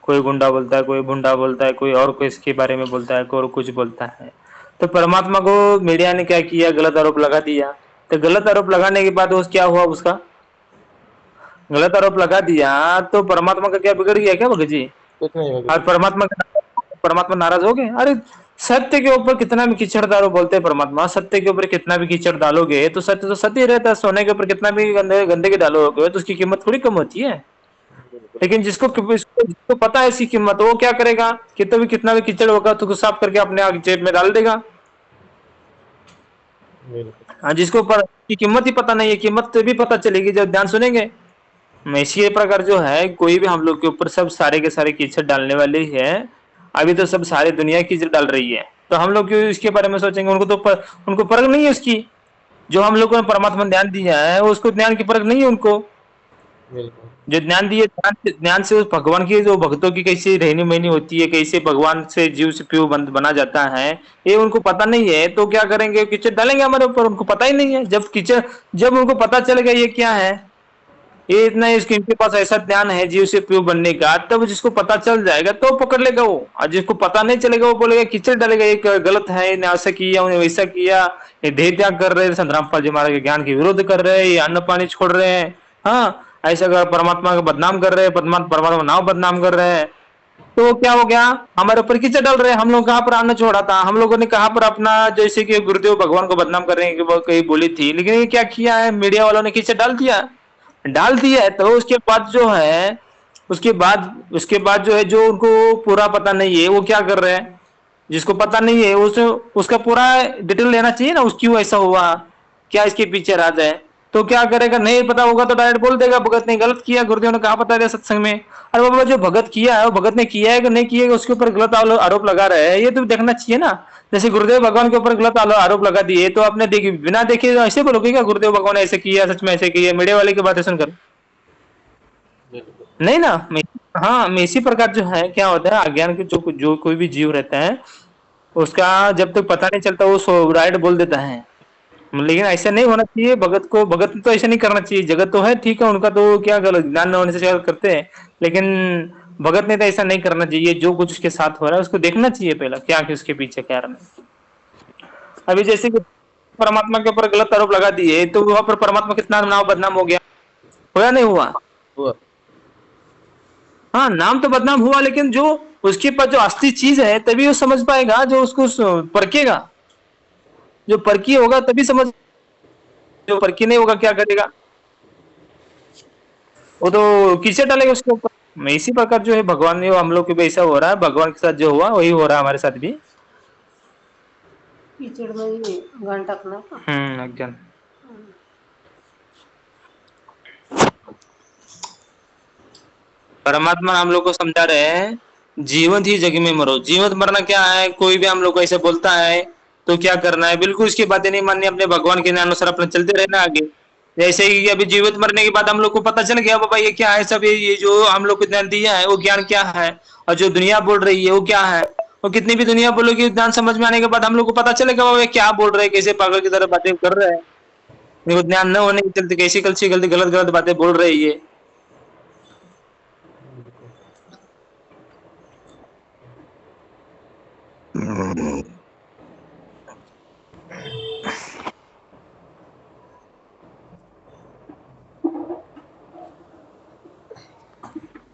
कोई गुंडा बोलता है, कोई भुंडा बोलता है, कोई और कोई इसके बारे में बोलता है, कोई और कुछ बोलता है। तो परमात्मा को मीडिया ने क्या किया, गलत आरोप लगा दिया। तो गलत आरोप लगाने के बाद उस क्या हुआ, उसका गलत आरोप लगा दिया, तो परमात्मा का क्या बिगड़ गया क्या भगत जी? कुछ नहीं होगा और जी। परमात्मा नाराज हो गए? अरे सत्य के ऊपर कितना भी कीचड़ डालो, बोलते हैं परमात्मा, सत्य के ऊपर कितना भी कीचड़ डालोगे तो सत्य तो सत्य ही रहता है। सोने के ऊपर कितना भी गंदगी डालोगे तो उसकी कीमत थोड़ी कम होती है। लेकिन जिसको पता है इसकी कीमत, वो क्या करेगा, कितना भी कीचड़ होगा तो उसको साफ करके अपने आगे जेब में डाल देगा। बिल्कुल। हाँ, जिसको की कीमत ही पता नहीं है, कीमत तो भी पता चलेगी जब ध्यान सुनेंगे। इसी प्रकार जो है, कोई भी हम लोग के ऊपर सब सारे के सारे कीचड़ डालने वाले ही है। अभी तो सब सारी दुनिया कीचड़ डाल रही है, तो हम लोग क्यों इसके बारे में सोचेंगे? उनको परख नहीं है उसकी। जो हम लोगों ने परमात्मा ज्ञान दिया है, उसको ज्ञान की परख नहीं है उनको। बिल्कुल। जो ज्ञान दिए, ज्ञान से उस भगवान की, जो भक्तों की कैसी रहनी महनी होती है, कैसे भगवान से जीव से प्यू बना जाता है, ये उनको पता नहीं है। तो क्या करेंगे, कीचड़ डालेंगे हमारे ऊपर, उनको पता ही नहीं है। जब उनको पता चलेगा ये क्या है, ये इतना इसके इनके पास ऐसा ज्ञान है जीव से प्यू बनने का, तब जिसको पता चल जाएगा तो पकड़ लेगा वो। और जिसको पता नहीं चलेगा वो बोलेगा, कीचड़ डालेगा, ये गलत है, इन्हें ऐसा किया, उन्हें वैसा किया, ये देह त्याग कर रहे हैं, संत रामपाल जी महाराज के ज्ञान के विरोध कर रहे हैं, ये अन्न पानी छोड़ रहे हैं। हाँ, ऐसा कर परमात्मा का बदनाम कर रहे हैं, परमात्मा नाम बदनाम कर रहे हैं। तो वो क्या हो गया, हमारे ऊपर कीचड़ डाल रहे हैं। हम लोग कहाँ पर अन्न छोड़ा था, हम लोगों ने कहाँ पर अपना, जैसे कि गुरुदेव भगवान को बदनाम करने की कहीं बोली थी, लेकिन ये क्या किया है, मीडिया वालों ने कीचड़ डाल दिया है। तो उसके बाद जो है, उसके बाद जो है, जो उनको पूरा पता नहीं है वो क्या कर रहे हैं, जिसको पता नहीं है उसका पूरा डिटेल लेना चाहिए ना, उसकी वो ऐसा हुआ, क्या इसके पीछे राज है। तो क्या करेगा, नहीं पता होगा तो डायरेक्ट बोल देगा भगत ने गलत किया, गुरुदेव ने कहा पता दिया सत्संग में। अरे बाबा, जो भगत किया है वो भगत ने किया है कि नहीं किया है, उसके ऊपर गलत आरोप लगा रहे हैं, ये तो देखना चाहिए ना। जैसे गुरुदेव भगवान के ऊपर गलत आरोप लगा दिए, तो आपने बिना देखे ऐसे बोलोगे क्या गुरुदेव भगवान ने ऐसे किया, सच में ऐसे किया, मीडिया वाले की बातें सुनकर? बिल्कुल। नहीं ना। हाँ, में इसी प्रकार जो है, क्या होता है, अज्ञान के जो कोई भी जीव रहता है, उसका जब तक पता नहीं चलता वो राइट बोल देता है। लेकिन ऐसा नहीं होना चाहिए। भगत तो ऐसा नहीं करना चाहिए। जगत तो है, ठीक है, उनका तो क्या गलत, ज्ञान न होने से क्या करते हैं, लेकिन भगत ने तो ऐसा नहीं करना चाहिए। जो कुछ उसके साथ हो रहा है उसको देखना चाहिए पहला, क्या कि उसके पीछे क्या रहा है। अभी जैसे कि परमात्मा के ऊपर गलत आरोप लगा दिए, तो वहां पर परमात्मा कितना नाम बदनाम हो गया, होया नहीं हुआ? हुआ। हाँ, नाम तो बदनाम हुआ, लेकिन जो उसके पास जो असली चीज है तभी वो समझ पाएगा, जो उसको परखेगा। जो परखी होगा तभी समझ, जो परखी नहीं होगा क्या करेगा, वो तो कीचड़ डालेगा उसके ऊपर। मैं इसी प्रकार जो है, भगवान ने हम लोग के भी ऐसा हो रहा है, भगवान के साथ जो हुआ वही हो रहा है हमारे साथ भी। कीचड़ में ही घाण टाकणार का? अज्ञान। परमात्मा हम लोग को समझा रहे हैं, जीवंत ही जग में मरो। जीवंत मरना क्या है, कोई भी हम लोग को ऐसे बोलता है तो क्या करना है, बिल्कुल उसकी बातें नहीं माननी, अपने भगवान के अनुसार अपने चलते रहना आगे। जैसे ही अभी जीवित मरने के बाद हम लोग को पता चल गया, बाबा ये क्या है, सब ये जो हम लोग को ज्ञान दिया है वो ज्ञान क्या है, और जो दुनिया बोल रही है वो क्या है। और कितनी भी दुनिया बोलेगी, ज्ञान समझ में आने के बाद हम लोग को पता चलेगा बाबा ये क्या बोल रहे हैं, कैसे पागल की तरह बातें कर रहे हैं। देखो, ज्ञान न होने के चलते कैसी कलसी गलती गलत गलत बातें बोल रहे हैं ये।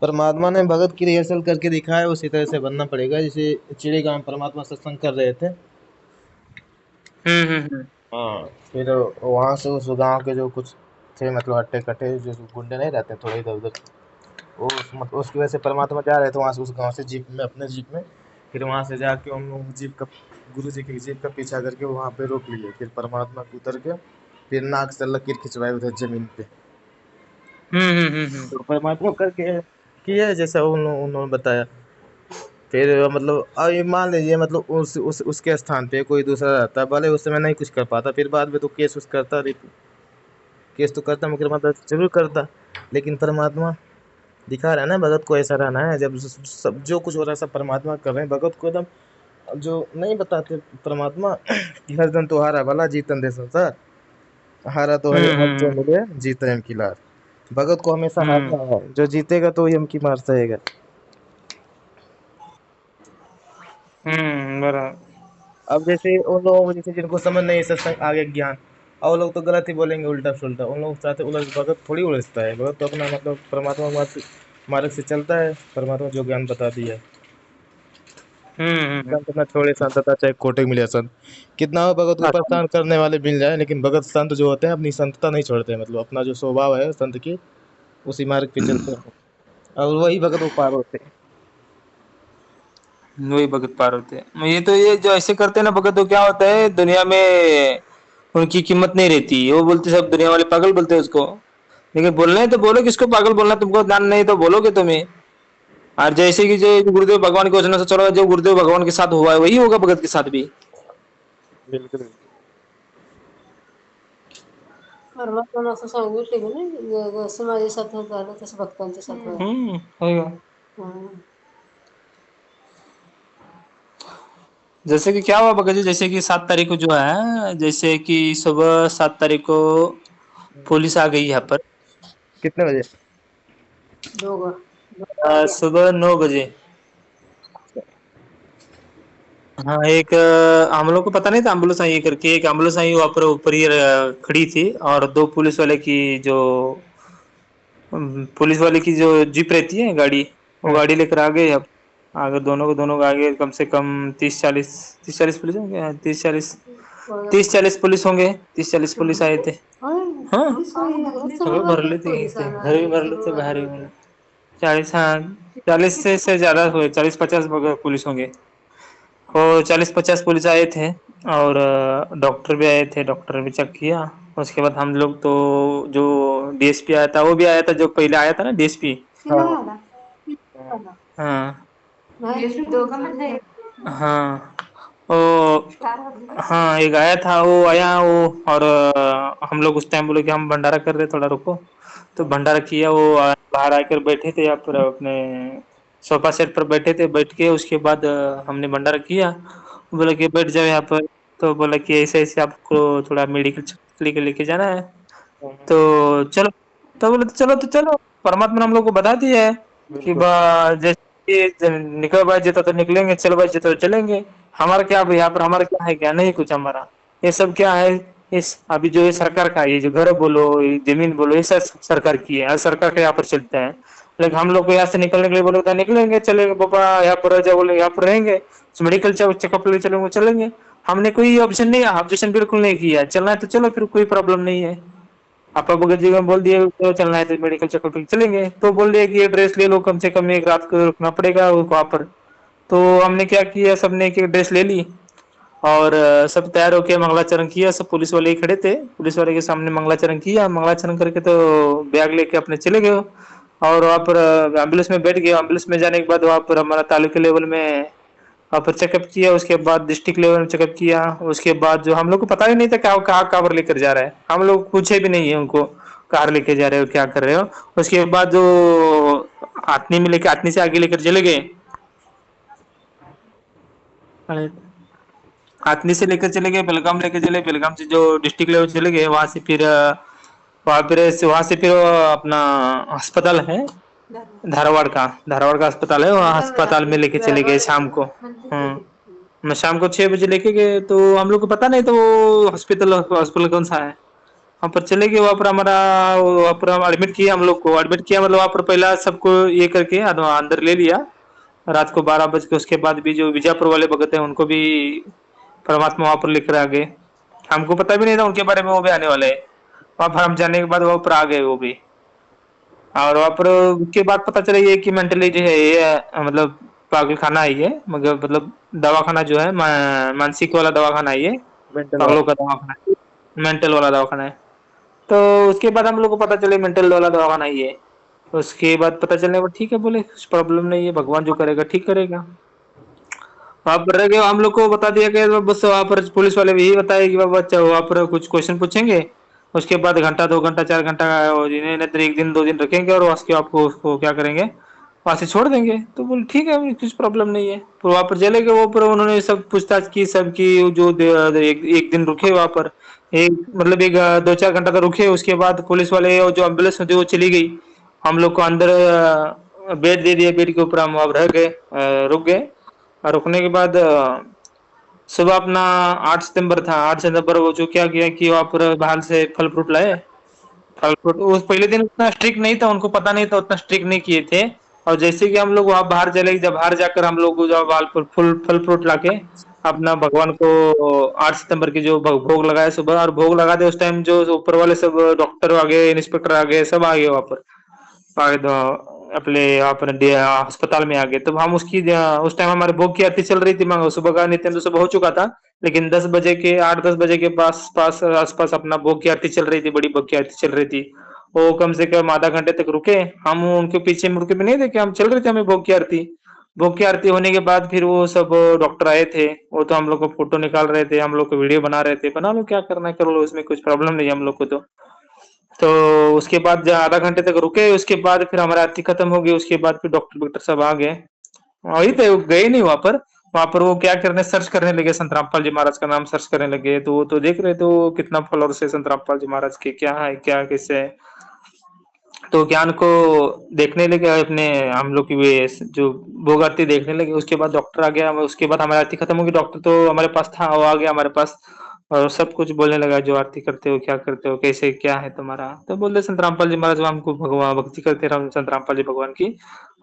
परमात्मा ने भगत की रिहर्सल करके दिखाया, उसी तरह से बनना पड़ेगा। जैसे चिड़ेगांव में परमात्मा सत्संग कर रहे थे। हम्म। हाँ, फिर वहां से उस गांव के जो कुछ थे, मतलब हट्टे कट्टे जो गुंडे नहीं रहते थोड़े इधर उधर, वो मतलब उसकी वजह से परमात्मा जा रहे थे वहां से, उस गांव से जीप में, अपने जीप में। फिर वहां से जाके उन लोग जीप का गुरु जी की जीप का पीछा करके वहां पे रोक लिए। फिर परमात्मा को उतर के फिर नाक से लकीर खिंचवाए उधर जमीन पे। हम्म। तो परमात्मा करके किए जैसा उन्होंने बताया। फिर मतलब अब ये मान लीजिए मतलब उसके स्थान पे कोई दूसरा रहता, भले उस समय नहीं कुछ कर पाता, फिर बाद में तो केस उस करता, केस तो करता, मुकदमा दर्ज जरूर करता। लेकिन परमात्मा दिखा रहा है ना भगत को ऐसा रहना है। जब सब जो कुछ हो रहा है सब परमात्मा कर रहे हैं, भगत को एकदम जो नहीं बताते परमात्मा कि हरदम तो हारा भला जीतन दे संसार, हारा तो हर जो हम्म मिले जीत एम की लार। भगत को हमेशा हम्म हारना है, जो जीतेगा तो ही हम की मार सहेगा। बराबर। अब जैसे उन लोगों को जैसे जिनको समझ नहीं है सत्संग आगे ज्ञान, और वो लोग तो गलत ही बोलेंगे उल्टा सुल्टा। उन लोग चाहते उलझ, भगत थोड़ी उलझता है, भगत तो अपना मतलब परमात्मा मार्ग से चलता है। परमात्मा जो ज्ञान बता दिया है, हम्म। संत ना छोड़े संतता चाहे कोटि मिले संत। कितना हो भगत को अच्छा। परेशान करने वाले मिल जाए, लेकिन भगत संत जो होते हैं अपनी संतता नहीं छोड़ते, मतलब अपना जो स्वभाव है संत की उसी मार्ग पे चलते हैं, और वही भगत वो पार होते हैं। वही भगत पार होते हैं। ये जो ऐसे करते हैं ना भगत, तो क्या होता है दुनिया में उनकी कीमत नहीं रहती। वो बोलते सब दुनिया वाले पागल बोलते हैं उसको। लेकिन बोलना है तो बोलो, किसको पागल बोलना, तुमको ज्ञान नहीं तो बोलोगे तुम्हें। और जैसे कि जो गुरुदेव भगवान की वचन से चलो, जो गुरुदेव भगवान के साथ हुआ है वही होगा भगत के साथ भी। बिल्कुल बिल्कुल। परमात्मा असं सांगितले की नाही जसं माझ्या साथ झालं तसं भक्तांच्या साथ व्हायला. होगा। हम्म. जैसे कि क्या हुआ भगत जी, जैसे कि 7 तारीख को जो है, जैसे कि सुबह 7 तारीख को पुलिस आ गई यहाँ पर। कितने बजे? दोघं सुबह 9 बजे। हाँ, एक हम लोग को पता नहीं था एम्बुलेंस आई है करके। एक एम्बुलेंस आई वहाँ पर ऊपर ही खड़ी थी, और दो पुलिस वाले की जो पुलिस वाले की जो जीप रहती है गाड़ी, वो हाँ गाड़ी लेकर आ गए। अब आगे दोनों को आगे कम से कम 30-40 पुलिस होंगे। हाँ, 30-40 पुलिस होंगे। 30-40 पुलिस आए थे। हाँ, सगळं भरले थे इथे, घर भी भरले थे, बाहर भी भरले। 40, हाँ, 40 से ज्यादा हुए, 40-50 पुलिस होंगे। वो 40-50 पुलिस आए थे, और डॉक्टर भी आए थे, डॉक्टर ने भी चेक किया। उसके बाद हम लोग तो, जो डीएसपी आया था वो भी आया था, जो पहले आया था ना डीएसपी। हाँ हाँ दोघांमध्ये हाँ वो, हाँ एक आया था, वो आया वो। और हम लोग उस टाइम बोले कि हम भंडारा कर रहे, थोड़ा रुको। तो भंडारा किया। वो बाहर आकर बैठे थे यहाँ पर अपने सोफा सेट पर बैठे थे। बैठ के उसके बाद हमने भंडारा किया। बोला कि बैठ जाओ यहाँ पर। तो बोला कि ऐसे ऐसे आपको थोड़ा मेडिकल लेके लेके जाना है। हाँ, तो चलो। तो बोले तो चलो। परमात्मा ने हम लोग को बता दिया है कि बिल्कुल। जैसे निकल भाई जेता तो निकलेंगे, चलो भाई जेता तो चलेंगे। हमारा क्या भाई, यहाँ पर हमारा क्या है, क्या नहीं कुछ हमारा। ये सब क्या है, इस अभी जो ये सरकार का, ये जो घर बोलो, ये जमीन बोलो, ये सब सरकार की है, सरकार का यहाँ पर चलता है। लेकिन हम लोग को यहाँ से निकलने के लिए बोलो तो निकलेंगे, चलेंगे पापा, यहाँ पर रह जाओ बोले यहाँ पर रहेंगे। मेडिकल चेकअप लेके चलेंगे चलेंगे। हमने कोई ऑप्शन नहीं, ऑब्जेक्शन बिल्कुल नहीं किया। चलना है तो चलो, फिर कोई प्रॉब्लम नहीं है। आपा भगत जी को बोल दिए तो चलना है तो मेडिकल चेकअप चलेंगे। तो बोल दिया कि ये ड्रेस ले लो, कम से कम एक रात को रुकना पड़ेगा वहाँ पर। तो हमने क्या किया, सबने एक एक ड्रेस ले ली, और सब तैयार होके मंगलाचरण किया। सब पुलिस वाले ही खड़े थे, पुलिस वाले के सामने मंगलाचरण किया। मंगलाचरण करके तो बैग लेके अपने चले गए। और वहाँ पर एम्बुलेंस में बैठ गए। एम्बुलेंस में जाने के बाद वहाँ पर हमारा तालुके लेवल में वहाँ पर चेकअप किया। उसके बाद डिस्ट्रिक्ट लेवल में चेकअप किया। उसके बाद जो हम लोग को पता ही नहीं था क्या कहाँ कहाँ पर लेकर जा रहा है, हम लोग पूछे भी नहीं है उनको कार लेके जा रहे हो क्या कर रहे हो। उसके बाद जो आतनी में लेके, आतनी से आगे लेकर चले गए। आतनी से लेकर चले गए, बेलगाम लेकर चले, बेलगाम से जो डिस्ट्रिक्ट लेवल चले गए, वहां से फिर अपना अस्पताल है, धारवाड़ का अस्पताल है, वहाँ अस्पताल में लेके चले गए शाम को। मैं शाम को 6 बजे लेके गए। तो हम लोग को पता नहीं था वो हॉस्पिटल हॉस्पिटल कौन सा है। वहाँ पर चले गए। वहाँ पर वहाँ पर हम एडमिट किया। हम लोग को एडमिट किया, मतलब वहाँ पर पहला सबको ये करके अंदर ले लिया रात को 12 बज के। उसके बाद भी जो बीजापुर वाले भगत हैं उनको भी परमात्मा वहाँ पर लेकर आ गए। हमको पता भी नहीं था उनके बारे में, वो भी आने वाले हैं। वहाँ पर हम जाने के बाद वहाँ पर आ गए वो भी। और वहाँ पर उसके बाद पता चला ये कि मेंटली जो है ये मतलब पागल खाना है ये, मगर मतलब दवाखाना जो है मानसिक वाला दवाखाना है ये, मेंटल पागलों वाला। का दवाखाना है, मेंटल वाला दवाखाना है। तो उसके बाद हम लोग को पता चले मेंटल वाला दवाखाना ही है। उसके बाद पता चलने पर ठीक है, बोले कुछ प्रॉब्लम नहीं है, भगवान जो करेगा ठीक करेगा। वहाँ पर रह गए, हम लोग को बता दिया गया बस, वहाँ पर पुलिस वाले भी यही बताए कि बाबा अच्छा वहाँ पर कुछ क्वेश्चन पूछेंगे, उसके बाद घंटा 2 घंटा 4 घंटा और इन्हें नहीं तो 1 दिन 2 दिन रखेंगे और उसके आपको उसको क्या करेंगे, वहां से छोड़ देंगे। तो बोले ठीक है कुछ प्रॉब्लम नहीं है। फिर वहां पर चले गए, वो पर उन्होंने सब पूछताछ की सब की, जो एक दिन रुके वहां पर, एक मतलब एक 2 4 घंटा तो रुके। उसके बाद पुलिस वाले और जो एम्बुलेंस होती वो चली गई, हम लोग को अंदर बेड दे दिया, बेड के ऊपर हम वहां रह गए, रुक गए। और रुकने के बाद सुबह अपना 8 सितंबर था, 8 सितंबर वो जो क्या किया कि वहां पर बाहर से फल फ्रूट लाए। फल फ्रूट उस पहले दिन उतना स्ट्रिक्ट नहीं था, उनको पता नहीं था, उतना स्ट्रिक्ट नहीं किए थे। और जैसे कि हम लोग वहां बाहर चले, जब बाहर जाकर हम लोग जो फल फल फ्रूट लाके अपना भगवान को 8 सितंबर की जो भोग लगाए सुबह, और भोग लगा दे उस टाइम जो ऊपर वाले सब डॉक्टर आ गए, इंस्पेक्टर आ गए, सब आ गए वहां पर, अपने अपने अस्पताल में आ गए। तब हम उस टाइम हमारे भोग की आरती चल रही थी, सुबह का नित्य तो सुबह हो चुका था, लेकिन 10 बजे के 8 10 बजे के पास पास आसपास अपना भोग की आरती चल रही थी, बड़ी भोग की आरती चल रही थी। वो कम से कम आधा घंटे तक रुके, हम उनके पीछे मुड़ के भी नहीं देखे, हम चल रहे थे हमें भोग की आरती। भोग की आरती होने के बाद फिर वो सब डॉक्टर आए थे, वो तो हम लोग को फोटो निकाल रहे थे, हम लोग को वीडियो बना रहे थे, बना लो क्या करना है कर लो, उसमें कुछ प्रॉब्लम नहीं है हम लोग को तो उसके बाद आधा घंटे तक रुके, उसके बाद फिर हमारी आरती खत्म हो गई। उसके बाद फिर डॉक्टर डॉक्टर सब आ गए, वही थे, गए नहीं वहां पर। वहां पर वो क्या करने, सर्च करने लगे, संत रामपाल जी महाराज का नाम सर्च करने लगे। तो वो तो देख रहे थे वो कितना फॉलोअर्स है संत रामपाल जी महाराज के, क्या है क्या कैसे है। तो ज्ञान को देखने लगे अपने, हम लोग की वे जो भोग आरती देखने लगे। उसके बाद डॉक्टर आ गया, उसके बाद हमारी आरती खत्म होगी, डॉक्टर तो हमारे पास था, वो आ गया हमारे पास और सब कुछ बोलने लगा, जो आरती करते हो क्या करते हो कैसे क्या है तुम्हारा। तो बोलते संत रामपाल जी महाराज हमको भगवान भक्ति करते रहो, संत रामपाल जी भगवान की।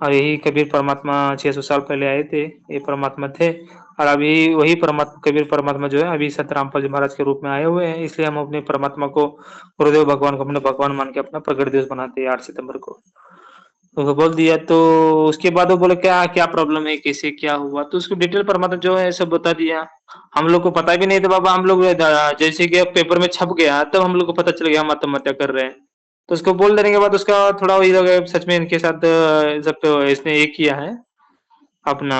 और यही कबीर परमात्मा 600 साल पहले आए थे, ये परमात्मा थे। और अभी वही परमात्मा कबीर परमात्मा जो है अभी संत रामपाल जी महाराज के रूप में आए हुए हैं, इसलिए हम अपने परमात्मा को, गुरुदेव भगवान को अपने भगवान मान के अपना प्रगट दिवस मनाते हैं 8 सितंबर को। तो वो बोल दिया। तो उसके बाद वो बोले क्या क्या प्रॉब्लम है कैसे क्या हुआ, तो उसको डिटेल परमात्मा जो है सब बता दिया। हम लोग को पता भी नहीं था बाबा, हम लोग जैसे कि अब पेपर में छप गया तब हम लोग को पता चल गया हम आत्महत्या कर रहे हैं। तो उसको बोल देने के बाद उसका थोड़ा वही लगा, सच में इनके साथ सब इसने ये किया है अपना,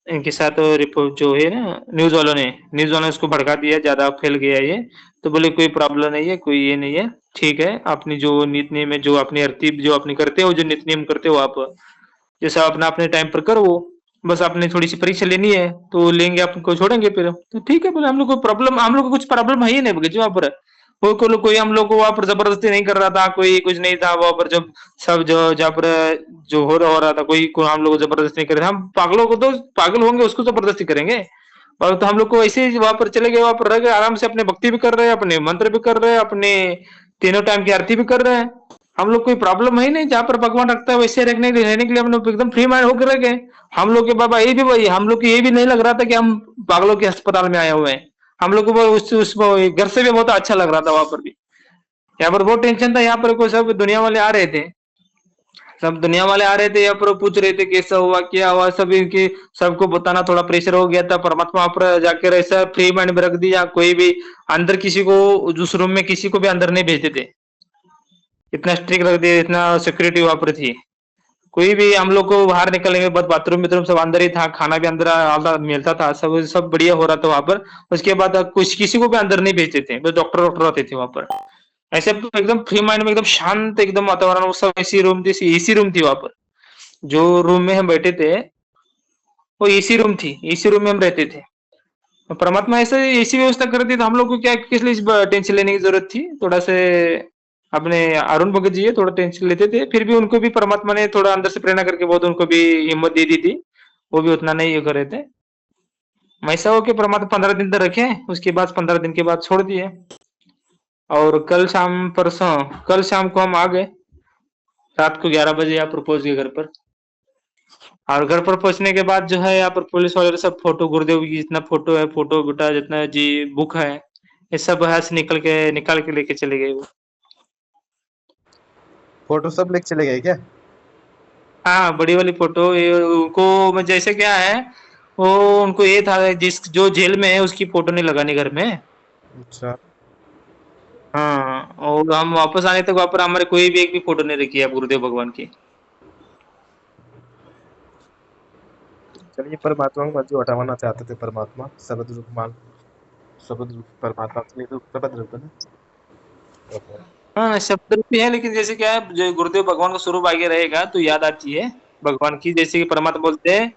इनके साथ रिपोर्ट जो है ना, न्यूज वालों ने उसको भड़का दिया, ज्यादा फैल गया ये। तो बोले कोई प्रॉब्लम नहीं है, कोई ये नहीं है, ठीक है। अपनी जो नित नियम है, जो अपनी आरती जो अपनी करते हो, जो नित नियम करते हो आप, जैसा अपना अपने टाइम पर करो, बस आपने थोड़ी सी परीक्षा लेनी है तो लेंगे, आपको छोड़ेंगे फिर। तो ठीक है बोले, हम लोग को प्रॉब्लम, हम लोग को कुछ प्रॉब्लम है ही नहीं बोले, जो वहाँ पर कोई हम लोग को वहां पर जबरदस्ती नहीं कर रहा था, कोई कुछ नहीं था वहां पर। जब सब जो जहाँ पर जो हो रहा था, कोई हम लोग को जबरदस्ती नहीं कर रहे थे। हम पागलों को तो पागल होंगे उसको जबरदस्ती करेंगे, और तो हम लोग को ऐसे ही वहां पर चले गए, वहां पर रह गए आराम से, अपने भक्ति भी कर रहे हैं, अपने मंत्र भी कर रहे हैं, अपने तीनों टाइम की आरती भी कर रहे हैं। हम लोग कोई प्रॉब्लम है ही नहीं, जहाँ पर भगवान रखता है वैसे रहने के लिए हम लोग एकदम फ्री माइंड होकर रह गए। हम लोग के बाबा ये भी वही, हम लोग को ये भी नहीं लग रहा था कि हम पागलों के अस्पताल में आए हुए हैं। हम लोग को उस घर से भी बहुत अच्छा लग रहा था वहां पर भी। यहाँ पर बहुत टेंशन था, यहाँ पर कोई सब दुनिया वाले आ रहे थे, सब दुनिया वाले आ रहे थे यहाँ पर, पूछ रहे थे कैसा हुआ क्या हुआ, सब इनके सबको बताना थोड़ा प्रेशर हो गया था। परमात्मा पर जाकर ऐसा फ्री माइंड में रख दिया, कोई भी अंदर किसी को, उस रूम में किसी को भी अंदर नहीं भेजते थे, इतना स्ट्रिक्ट रख दिया, इतना सिक्योरिटी वहां पर थी। कोई भी हम लोग को बाहर निकलेंगे बस बाथरूम सब अंदर ही था, खाना भी अंदर आधा मिलता था, सब सब बढ़िया हो रहा था वहां पर। उसके बाद कुछ किसी को भी अंदर नहीं भेजते थे, बस डॉक्टर डॉक्टर रहते थे वहां पर। ऐसे एकदम फ्री माइंड में, एकदम शांत एकदम वातावरण, वो सब एसी रूम थी, एसी रूम थी वहां पर। जो रूम में हम बैठे थे वो एसी रूम थी, एसी रूम में हम रहते थे। तो परमात्मा ऐसे ऐसी व्यवस्था कर दी, तो हम लोग को क्या किस लिए टेंशन लेने की जरूरत थी। थोड़ा से अपने अरुण भगत जी है, थोड़ा टेंशन लेते थे, फिर भी उनको भी परमात्मा ने थोड़ा अंदर से प्रेरणा करके बहुत उनको भी हिम्मत दे दी थी, वो भी उतना नहीं ये कर रहे थे। ऐसा हो कि परमात्मा 15 दिन तक रखे, उसके बाद 15 दिन के बाद छोड़ दिए। और कल शाम को हम आ गए, रात को 11 बजे यहाँ पर पहुंच गए घर पर। और घर पर पहुंचने के बाद जो है यहाँ पर पुलिस वाले सब फोटो, गुरुदेव की जितना फोटो है, फोटो बेटा जितना जी बुक है, ये सब यहाँ से निकाल के लेके चले गए वो। फोटो सब लेके चले गए क्या? हाँ बड़ी वाली फोटो उनको जैसे क्या है, वो उनको ये था जिस जो जेल में है उसकी फोटो नहीं लगानी घर में। अच्छा। हाँ, और हम वापस आने तक वहाँ पर हमारे कोई भी एक भी फोटो नहीं रखी है गुरुदेव भगवान की। चलिए, परमात्मा को जो हटाना चाहते थे परमात्मा शब्द रूप मान, शब्द रूप परमात्मा के लिए तो शब्द रूप है ना। ओहो। हाँ शब्द रूपी है, लेकिन जैसे क्या है जो गुरुदेव भगवान का स्वरूप आगे रहेगा तो याद आती है भगवान की। जैसे कि परमात्मा बोलते हैं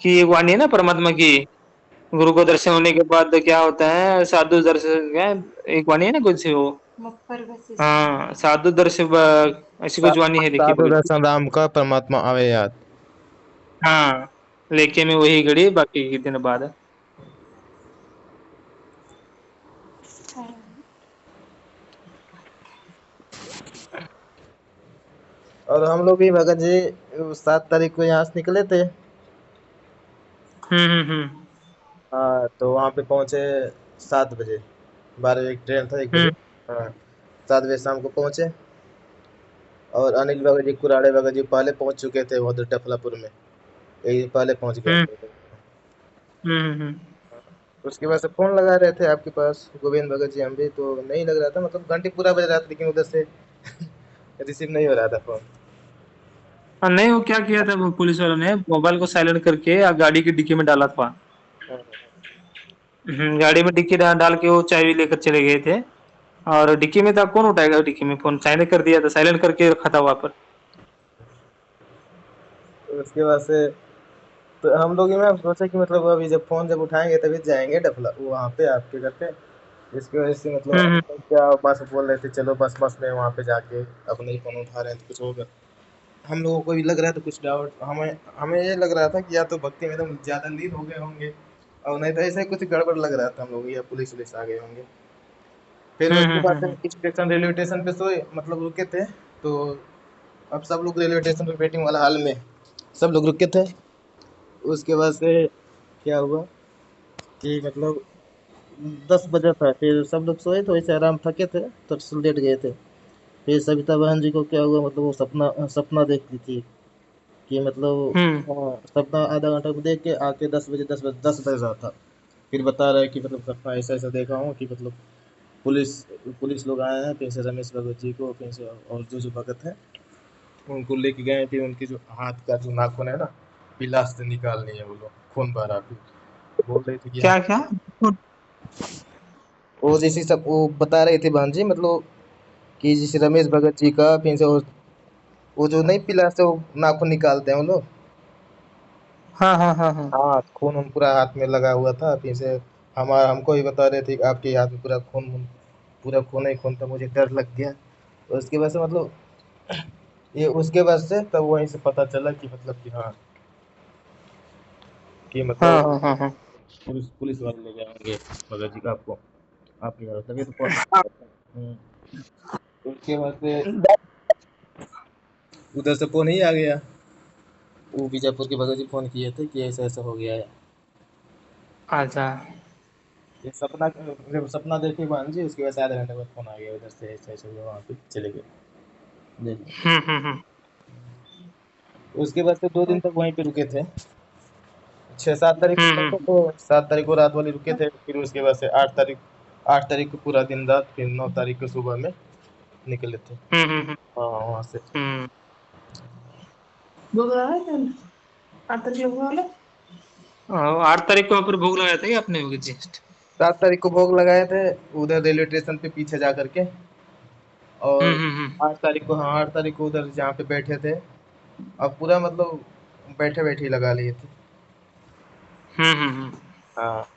कि एक वाणी है ना परमात्मा की, गुरु को दर्शन होने के बाद क्या होता है, साधु दर्शन क्या है, एक वाणी है ना कुछ वो। हाँ साधु दर्शन ऐसी कुछ वाणी है, देखिए साधु भगत जी। दर्शन राम का परमात्मा आवे याद। हाँ लेके मैं वही घड़ी बाकी के दिन बाद। और हम लोग भी भगत जी 7 तारीख को यहाँ से निकले थे। हम्म। हाँ, तो वहाँ पे पहुँचे 7 बजे। 12 बजे की ट्रेन था, 1 बजे। हम्म हाँ, 7 बजे शाम को पहुँचे। और अनिल भगत जी, कुराड़े भगत जी पहले पहुँच चुके थे उधर टफलापुर में, एक दिन पहले पहुँच गए हम्म थे। हम्म। उसके बाद से फोन लगा रहे थे आपके पास गोविंद भगत जी, हम भी तो नहीं लग रहा था, मतलब घंटे पूरा बज रहा था लेकिन उधर से रिसीव नहीं हो रहा था फोन। हाँ नहीं, वो क्या किया था वो पुलिस वालों ने मोबाइल को साइलेंट करके गाड़ी की डिक्की में डाला था। गाड़ी में डिक्की डाल के वो चाबी लेकर चले गए थे। और डिक्की में था, कौन उठाएगा डिक्की में फोन, साइलेंट कर दिया था, साइलेंट करके रखा था वहां पर। तो उसके बाद से तो हम लोग में सोचे कि मतलब अभी जब फोन जब उठाएंगे तभी जाएंगे डफला वहाँ पे आपके घर पे। इसकी वजह से मतलब हम्म क्या बस बोल रहे थे चलो बस बस में वहाँ पे जाके अपने ही फोन उठा रहे हैं तो कुछ होगा। हम लोगों को भी लग रहा था कुछ डाउट, हमें हमें ये लग रहा था कि या तो भक्ति में एकदम ज्यादा लीन हो गए होंगे, और नहीं तो ऐसे कुछ गड़बड़ लग रहा था हम लोग, या पुलिस वुलिस आ गए होंगे। फिर उसके बाद हम्म। स्टेशन रेलवे स्टेशन पे सोए, मतलब रुके थे। तो अब सब लोग रेलवे स्टेशन पे वेटिंग वाला हाल में सब लोग रुके थे। उसके बाद से क्या हुआ कि मतलब 10 बजा था, फिर सब लोग सोए थे, वैसे आराम थके थे तो लेट गए थे। फिर सविता बहन जी को क्या हुआ, मतलब वो सपना सपना देख ली थी कि मतलब हम्म। सपना आधा घंटा को देख के आके 10 बजे 10 बज रहा था। फिर बता रहा है कि मतलब सपना ऐसा ऐसा देखा हूँ कि मतलब पुलिस पुलिस लोग आए हैं, फिर से रमेश भगत जी को, फिर से और जो जो भगत है उनको लेके गए, फिर उनके जो हाथ का जो नाखून है ना पिलास से निकालनी है, वो लोग खून बह रहा, फिर बोल रहे थे कि यहाँ क्या क्या। वो जैसे सब वो बता रहे थे बहन जी, मतलब कि जैसे रमेश भगत जी का फिर से वो जो नहीं पिलास से वो नाखून निकालते हैं वो लोग। हाँ हाँ हाँ हाँ। हाँ, खून उन पूरा हाथ में लगा हुआ था, फिर से हमारा हमको ही बता रहे थे कि आपके हाथ में पूरा खून ही खून था, मुझे डर लग गया। तो उसके बाद से मतलब ये उसके बाद से तब वहीं से पता चला कि मतलब कि हाँ कि हाँ मतलब हाँ हाँ हाँ। पुलिस पुलिस वाले ले जाएंगे भगत जी का आपको आपके घर, तभी तो फोन। तो उसके बाद से उधर से फोन ही आ गया, वो बीजापुर के भगत जी फोन किए थे कि ऐसा ऐसा हो गया है। अच्छा। ये सपना जब सपना देखे बहन जी उसके बाद से आधे घंटे बाद फोन आ गया उधर से, ऐसा ऐसा हुआ, वहाँ पे चले गए ले लो। हम्म। उसके बाद से 2 दिन तक वहीं पे रुके थे। 6-7 तारीख को गए थे, हम्म। तो 7 तारीख को रात वाली रुके थे, फिर उसके बाद से 8 तारीख को पूरा दिन रात, फिर 9 तारीख को सुबह में निकले थे। हम्म। हाँ, वहाँ से हम्म। भोग लगाया था ना? 8 तारीख को वाला। 8 तारीख को वहाँ पर भोग लगाया था क्या आपने वो जस्ट। 7 तारीख को भोग लगाए थे उधर रेलवे स्टेशन पे पीछे जा करके। और हम्म। 8 तारीख को, हाँ 8 तारीख को उधर जहाँ पे बैठे थे, अब पूरा मतलब बैठे बैठे ही लगा लिए थे। हम्म। हाँ,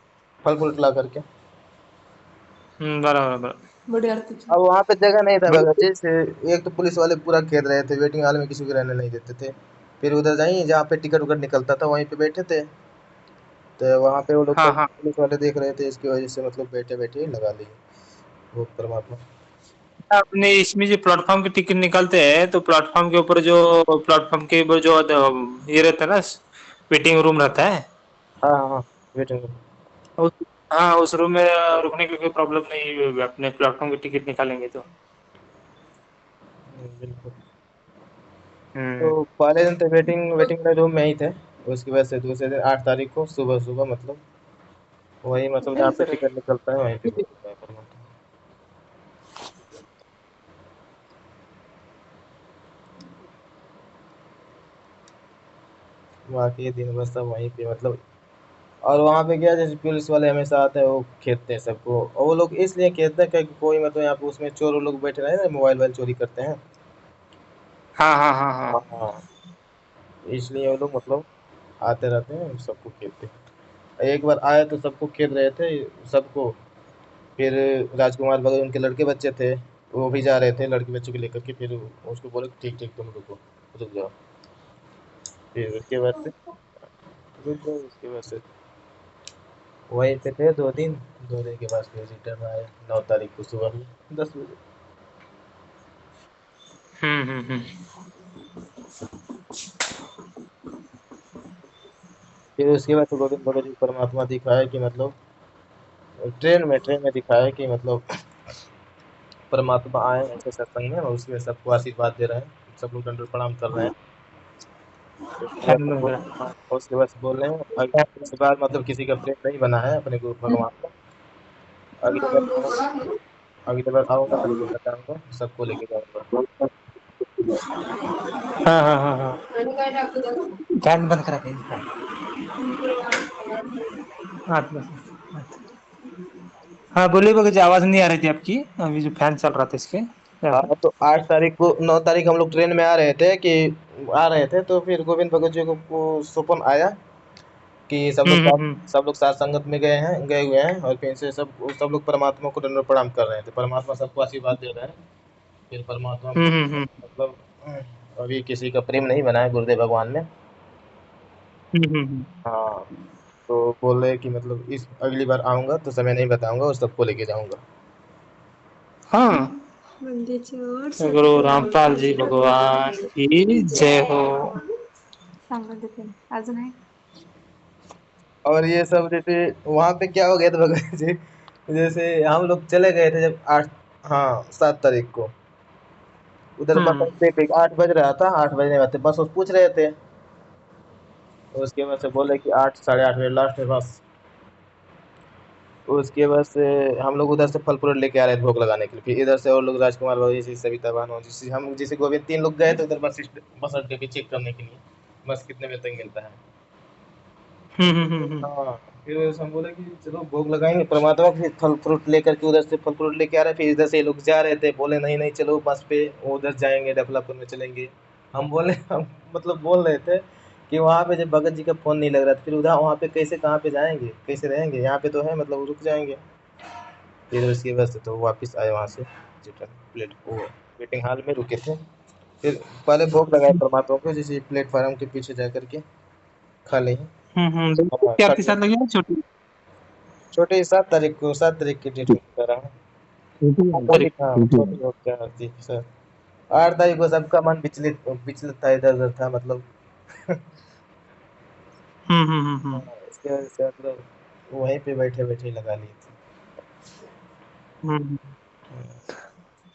फल फूल ला करके। बराबर बराबर। बड़ी आरती थी। अब वहाँ पे जगह नहीं था बड़ी। भगत जी से, एक तो पुलिस वाले पूरा घेर रहे थे, वेटिंग हॉल में किसी को रहने नहीं देते थे। फिर उधर जाइए जहाँ पे टिकट उकट निकलता था वहीं पे बैठे थे। तो वहाँ पे वो लोग हाँ सब हाँ। पुलिस वाले देख रहे थे, इसकी वजह से मतलब बैठे बैठे ही लगा लिए वो परमात्मा। आपने इसमें जो प्लेटफॉर्म की टिकट निकालते हैं तो प्लेटफॉर्म के ऊपर जो प्लेटफॉर्म के ऊपर जो ये रहता है ना, वेटिंग रूम रहता है। हाँ हाँ हाँ, वेटिंग रूम। उस हाँ उस रूम में रुकने की कोई प्रॉब्लम नहीं होगी अपने प्लेटफॉर्म की टिकट निकालेंगे तो। बिल्कुल। हम्म। तो पहले दिन तो वेटिंग वेटिंग रूम में ही थे। उसकी वजह से दूसरे दिन 8 तारीख को सुबह सुबह मतलब वही मतलब जहाँ पे टिकट निकलता है वहीं पे पहुंच गए परमात्मा। बाकी दिन भर सब वहीं पे मतलब। और वहाँ पे क्या जैसे पुलिस वाले हमेशा आते हैं वो खेदते हैं सबको, और वो लोग इसलिए खेदते हैं क्योंकि कोई मतलब यहाँ पे उसमें चोर लोग बैठे रहे ना, मोबाइल वोबाइल चोरी करते हैं। हाँ हाँ हाँ हाँ। हाँ, इसलिए वो लोग मतलब आते रहते हैं सबको खेदते हैं। एक बार आए तो सबको खेद रहे थे सबको। फिर राजकुमार बगल उनके लड़के बच्चे थे, वो भी जा रहे थे लड़के बच्चों को लेकर के। फिर उसको बोले ठीक ठीक तुम रुको, रुक जाओ। फिर उसके बाद से रुक गए। उसके बाद से वहीं पे थे 2 दिन। 2 दिन के बाद फिर रिटर्न आए 9 तारीख को सुबह में 10 बजे। हम्म। फिर उसके बाद तो गोविंद भगत जी परमात्मा दिखाया कि मतलब ट्रेन में दिखाया कि मतलब परमात्मा आए हैं ऐसे सत्संग में, और उसमें सबको आशीर्वाद दे रहे हैं, सब लोग दंडोत प्रणाम कर रहे हैं। उसके बाद से हाँ, उसके बाद से बोल रहे हैं इस बार मतलब किसी का प्लेट नहीं बना है अपने गुरु भगवान का। अगली बार आऊँ- अगली बार आऊंगा तो फिर बताऊंगा, सबको लेके जाऊंगा। हाँ हाँ हाँ हाँ। फैन बंद करा के। हाँ बोलिए भगत जी, आवाज नहीं आ रही थी आपकी, अभी जो फैन चल रहा था इसके यहाँ हाँ पे। तो 8 तारीख को 9 तारीख हम लोग ट्रेन में आ रहे थे तो फिर गोविंद भगत जी को स्वप्न आया कि हम्म। सब लोग साथ संगत में गए हुए हैं, और फिर से सब लोग परमात्मा को दंडवत प्रणाम कर रहे हैं। तो परमात्मा सबको आशीर्वाद दे रहे हैं। फिर परमात्मा हम्म। मतलब अभी किसी का प्रेम नहीं बना है गुरुदेव भगवान में। हम्म। हाँ, तो बोल रहे कि मतलब इस अगली बार आऊंगा तो समय नहीं बताऊंगा और सबको लेके जाऊंगा। हाँ, गुरु रामपाल जी भगवान की जय हो। अजून आहे और ये सब जैसे वहां पे क्या हो गया था भगत जी, जैसे हम लोग चले गए थे जब 8, हाँ 7 तारीख को उधर बस हम्म अड्डे पे 8 बज रहा था। 8 बजने वाले थे, बस वो पूछ रहे थे। उसके बाद से बोले कि 8 साढ़े 8 बजे लास्ट है बस। उसके बाद से हम लोग उधर से फल फ्रूट लेके आ रहे थे भोग लगाने के लिए। फिर इधर से और लोग राजकुमार बाबू जी, सविता भानु जी, हम जैसे गोविंद 3 लोग गए थे उधर बस अड्डे पे चेक करने के लिए बस कितने बजे तक मिलता है। हम्म। हाँ, फिर हम बोले कि चलो भोग लगाएंगे परमात्मा को। फिर फल फ्रूट लेकर के उधर से फल फ्रूट लेके आ रहे। फिर इधर से ये लोग जा रहे थे, बोले नहीं नहीं चलो बस पे वो उधर जाएंगे डफलापुर में चलेंगे। हम मतलब बोल रहे थे कि वहाँ पे जब भगत जी का फोन नहीं लग रहा था फिर उधर वहाँ पे कैसे कहाँ पे जाएंगे, कैसे रहेंगे, यहाँ पे तो है मतलब रुक जाएंगे। फिर उसकी वजह से तो वापस आए वहाँ से रिटर्न वेटिंग हॉल में रुके थे। फिर पहले भोग लगाए परमात्मा को जैसे प्लेटफार्म के पीछे जा करके खा ली। हाँ, क्या आपके साथ लगी ना छोटी छोटे 7 तारीख की डेट कर रहा हूँ। तारीख? हाँ, छोटी हो क्या थी सर। 8 तारीख को सबका मन विचलित विचलित था, इधर उधर था मतलब। हाँ, इसके वजह से मतलब वहीं पे बैठे बैठे लगा लिए थे। हम्म।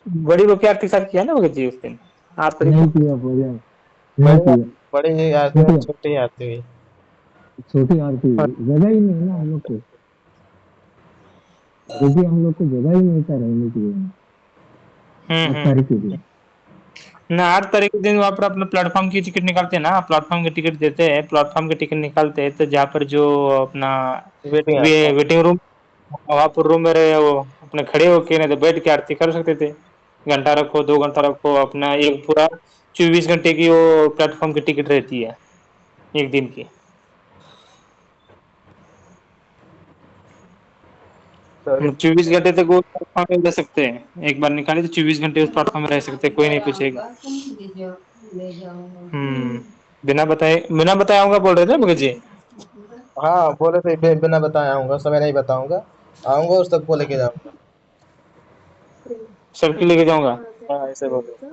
बड़ी वो क्या आपके साथ किया ना भगत जी उस दिन 8 तारीख को? नहीं किया भैया, नहीं बड़े किया। बड़े ही आते हैं, छोटी छोटे ही आते हुए। छोटी आरती जगह ही नहीं ना हम लोग को, क्योंकि हम लोग को जगह ही नहीं था रहने के लिए 8 तारीख के दिन। ना 8 तारीख के दिन वहाँ पर अपना प्लेटफॉर्म की टिकट निकालते हैं ना, प्लेटफॉर्म की टिकट देते हैं, प्लेटफॉर्म की टिकट निकालते हैं तो जहाँ पर जो अपना वेटिंग हॉल था। वेटिंग रूम, वहाँ पर रूम में रहे वो अपने खड़े होके नहीं तो बैठ के आरती कर सकते थे। घंटा रखो 2 घंटा रखो, अपना एक पूरा 24 घंटे की वो प्लेटफॉर्म की टिकट रहती है, एक दिन की। तो हम 24 घंटे तक वो प्लेटफॉर्म में रह सकते हैं, एक बार निकाले तो 24 घंटे उस प्लेटफॉर्म में रह सकते हैं, कोई नहीं पूछेगा। बिना बताए आऊंगा बोल रहे थे भगत जी। हाँ, बोले थे बिना बताए आऊंगा, समय नहीं बताऊंगा, आऊंगा और सबको लेके जाऊंगा। सबके लेके जाऊंगा। हाँ, ऐसे बोले।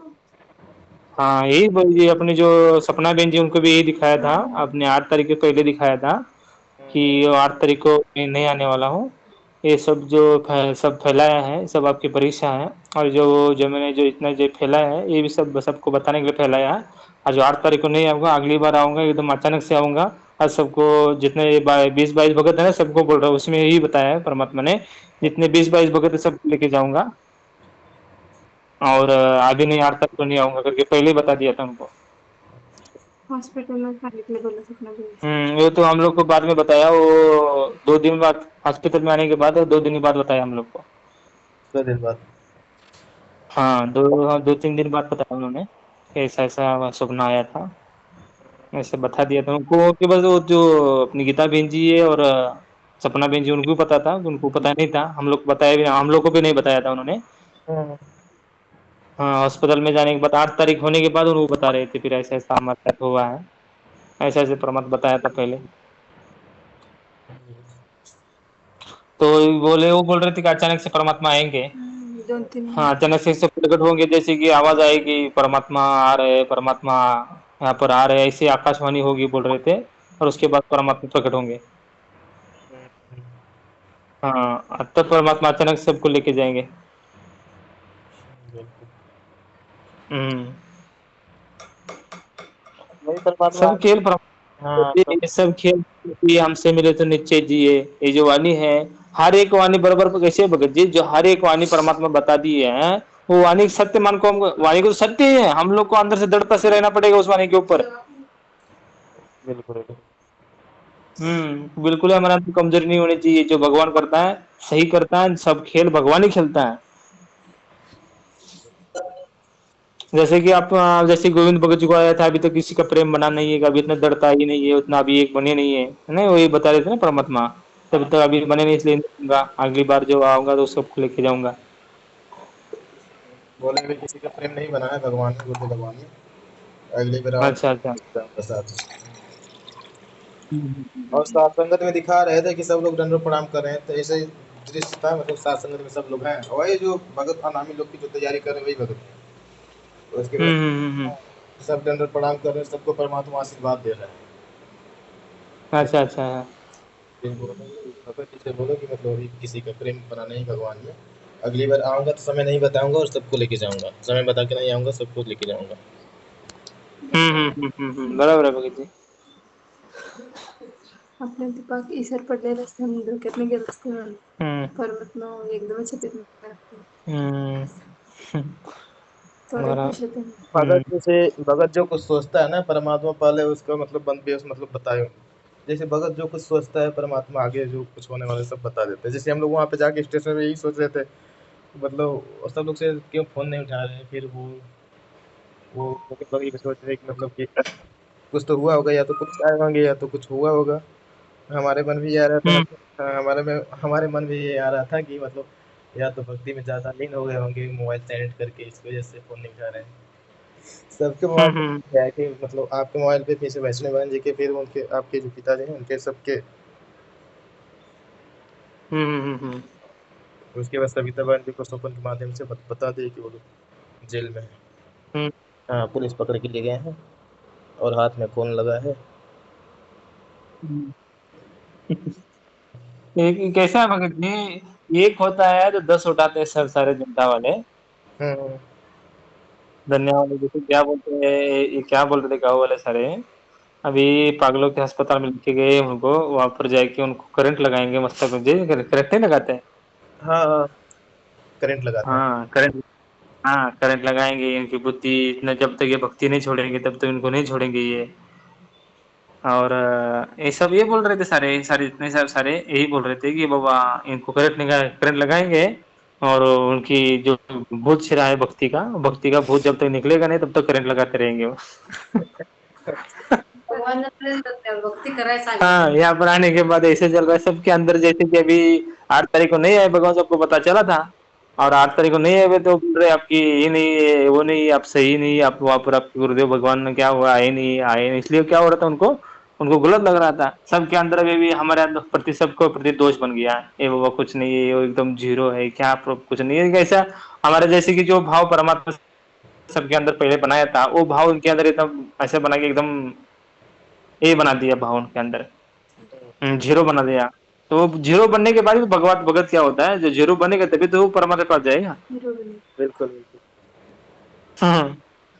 हाँ यही ये अपनी जो सपना बेन जी उनको भी यही दिखाया था, अपने 8 तारीख के पहले दिखाया था कि 8 तारीख को मैं नहीं आने वाला हूँ, ये सब जो सब फैलाया है, सब आपकी परीक्षा है और जो मैंने जो इतना जो फैलाया है, ये भी सब सबको बताने के लिए फैलाया है। और जो 8 तारीख को नहीं आऊँगा, अगली बार आऊँगा एकदम अचानक से आऊँगा और सबको जितने 20-22 भगत है ना, सबको बोल रहा हूँ, उसमें यही बताया है परमात्मा ने, जितने 20-22 भगत है सबको लेके जाऊँगा और अभी नहीं 8 तारीख को नहीं आऊँगा करके पहले ही बता दिया था उनको। हॉस्पिटल में खाने के लिए बोला सपना बोल। वो तो हम लोग को बाद में बताया, वो 2 दिन बाद हॉस्पिटल में आने के बाद 2 दिन बाद बताया हम लोग को। 2 दिन बाद। हाँ, 2-3 दिन बाद बताया उन्होंने कि ऐसा-ऐसा सपना आया था। ऐसे बता दिया था उनको कि बस वो जो अपनी गीता बहन जी है और सपना बहन जी उनको भी पता था, उनको पता नहीं था। हम लोग को बताया भी हम लोग को भी नहीं बताया था उन्होंने। हाँ, हाँ, अस्पताल में जाने के बाद 8 तारीख होने के बाद उनको बता रहे थे फिर ऐसा-ऐसा हमारे साथ हुआ है। ऐसे-ऐसे परमात्मा बताया था पहले। तो वो बोल रहे थे कि अचानक से परमात्मा आएँगे। 2-3 हाँ, अचानक से सब प्रकट होंगे जैसे कि आवाज़ आएगी परमात्मा आ रहे हैं, परमात्मा यहाँ पर आ रहे हैं, ऐसे आकाशवाणी होगी बोल रहे थे और उसके बाद परमात्मा प्रकट होंगे। हाँ, तब परमात्मा अचानक से सबको लेके जाएँगे। बिल्कुल। हुँ। वही परमात्मा। सब खेल हाँ, सब। ये सब खेल ये हमसे मिले तो निश्चय जिए, ये जो वाणी है, हर एक वाणी बराबर को कैसे भगत जी, जो हर एक वाणी परमात्मा बता दिए हैं, वो वाणी सत्य मान को हम वाणी को तो सत्य ही है, हम लोग को अंदर से दृढ़ता से रहना पड़ेगा उस वाणी के ऊपर। बिल्कुल। बिल्कुल हमारे अंदर कमजोरी नहीं होनी चाहिए, जो भगवान करता है, सही करता है, सब खेल भगवान ही खेलता है। जैसे कि आप जैसे गोविंद भगत जी को आया था, अभी तो किसी का प्रेम बना नहीं है, अभी इतना दृढ़ता ही नहीं है, उतना अभी एक बने नहीं है, नहीं वही बता रहे थे ना परमात्मा, तब तक अभी बने नहीं इसलिए नहीं दूंगा, अगली बार जो आऊंगा तो सबको लेके जाऊंगा। बोले भी किसी का प्रेम नहीं बना है भगवान ने, बुद्ध भगवान ने। अगली बार अच्छा अच्छा। आऊंगा साथ। और सात संगत में दिखा रहे थे कि सब लोग दंडों प्रणाम कर रहे हैं, तो ऐसे दृश्य था, मतलब सात संगत में सब लोग हैं, और वही जो भगत अनामी लोग की जो तैयारी कर रहे हैं वही भगत है। तो उसके बाद हम्म। सब दंडों प्रणाम कर रहे हैं, सबको परमात्मा आशीर्वाद दे रहा है। अच्छा अच्छा। जिनको भगत जी से बोलो कि मतलब अभी किसी का प्रेम बना नहीं भगवान में, अगली बार आऊंगा तो समय नहीं बताऊंगा और सबको लेके जाऊंगा, समय बता के नहीं आऊंगा, सबको लेके जाऊंगा। बराबर है भगत जी। आपल्या दीपक ईसर पडलेलं असतं डोक्यातनं गेलं असतं हम्म परमात्मा एकदमच छातीत हम्म थोडे बराबर। खुश होते हैं। भगत जैसे भगत जो कुछ सोचता है ना, परमात्मा पहले उसका मतलब बंद बेस मतलब बताए। जैसे भगत जो कुछ सोचता है, परमात्मा आगे जो कुछ होने वाला है सब बता देते हैं। जैसे हम लोग वहाँ पे जाके स्टेशन में यही सोच रहे थे, मतलब सब लोग से क्यों फोन नहीं उठा रहे हैं, फिर वो मतलब ये सोच रहे कि मतलब कि कुछ तो हुआ होगा, या तो कुछ आए होंगे या तो कुछ हुआ होगा। हमारे मन भी ये आ रहा था, हम्म मतलब हमारे मन में ये आ रहा था कि मतलब या तो भक्ति में ज़्यादा लीन हो गए होंगे, मोबाइल साइलेंट करके, इस वजह से फ़ोन नहीं उठा रहे हैं। सबके मोबाइल पे हम्म क्या है कि मतलब आपके मोबाइल पे फिर से वैष्णव बहन जी के, फिर उनके आपके जो पिताजी हैं उनके सबके, हम्म। उसके बाद सविता बहन जी को स्वपन के माध्यम से बता दिए कि वो लोग जेल में है। हम्म। हाँ, पुलिस पकड़ के ले गए हैं और हाथ में खून लगा है। हम्म। एक कैसा है भगत जी, एक होता है तो 10 उठाते हैं सब सारे जनता वाले। हम्म। धन्यवाद। जैसे क्या बोलते हैं, ये क्या बोल रहे थे गाँव वाले सारे, अभी पागलों के अस्पताल में लेके गए उनको, वहां पर जाके उनको करंट लगाएंगे मस्तक में, जी करंट नहीं लगाते हैं। हाँ हाँ, करंट लगाते हैं। हाँ करंट, हाँ करंट लगाएंगे, इनकी बुद्धि इतना, जब तक ये भक्ति नहीं छोड़ेंगे तब तक इनको नहीं छोड़ेंगे ये। और ये सब ये बोल रहे थे सारे सारे जितने सारे यही बोल रहे थे कि बाबा इनको करंट लगाएंगे और उनकी जो भूत छिरा है भक्ति का भूत जब तक निकलेगा नहीं तब तक करंट लगाते रहेंगे वो। भक्ती करायला हाँ, यहाँ पर आने के बाद ऐसे चल रहा है सबके अंदर, जैसे कि अभी 8 तारीख को नहीं आए भगवान, सबको पता चला था और 8 तारीख को नहीं आए तो बोल रहे आपकी ये नहीं है वो नहीं, आप सही नहीं, आप वहाँ पर आपके गुरुदेव भगवान ने क्या हुआ, आए नहीं, इसलिए क्या हो रहा था उनको, उनको गलत लग रहा था। सबके अंदर अभी भी हमारे अंदर प्रति सबको प्रति दोष बन गया है, ये बाबा कुछ नहीं है, वो एकदम जीरो है, क्या कुछ नहीं है, कैसा हमारे जैसे कि जो भाव परमात्मा सबके अंदर पहले बनाया था वो भाव उनके अंदर एकदम ऐसे बना के एकदम ये बना दिया भाव उनके अंदर, जीरो बना दिया। तो वो जीरो बनने के बाद भी भगवत भगत क्या होता है, जो जीरो बनेगा तभी तो वो परमात्मा के पास जाएगा। बिल्कुल बिल्कुल।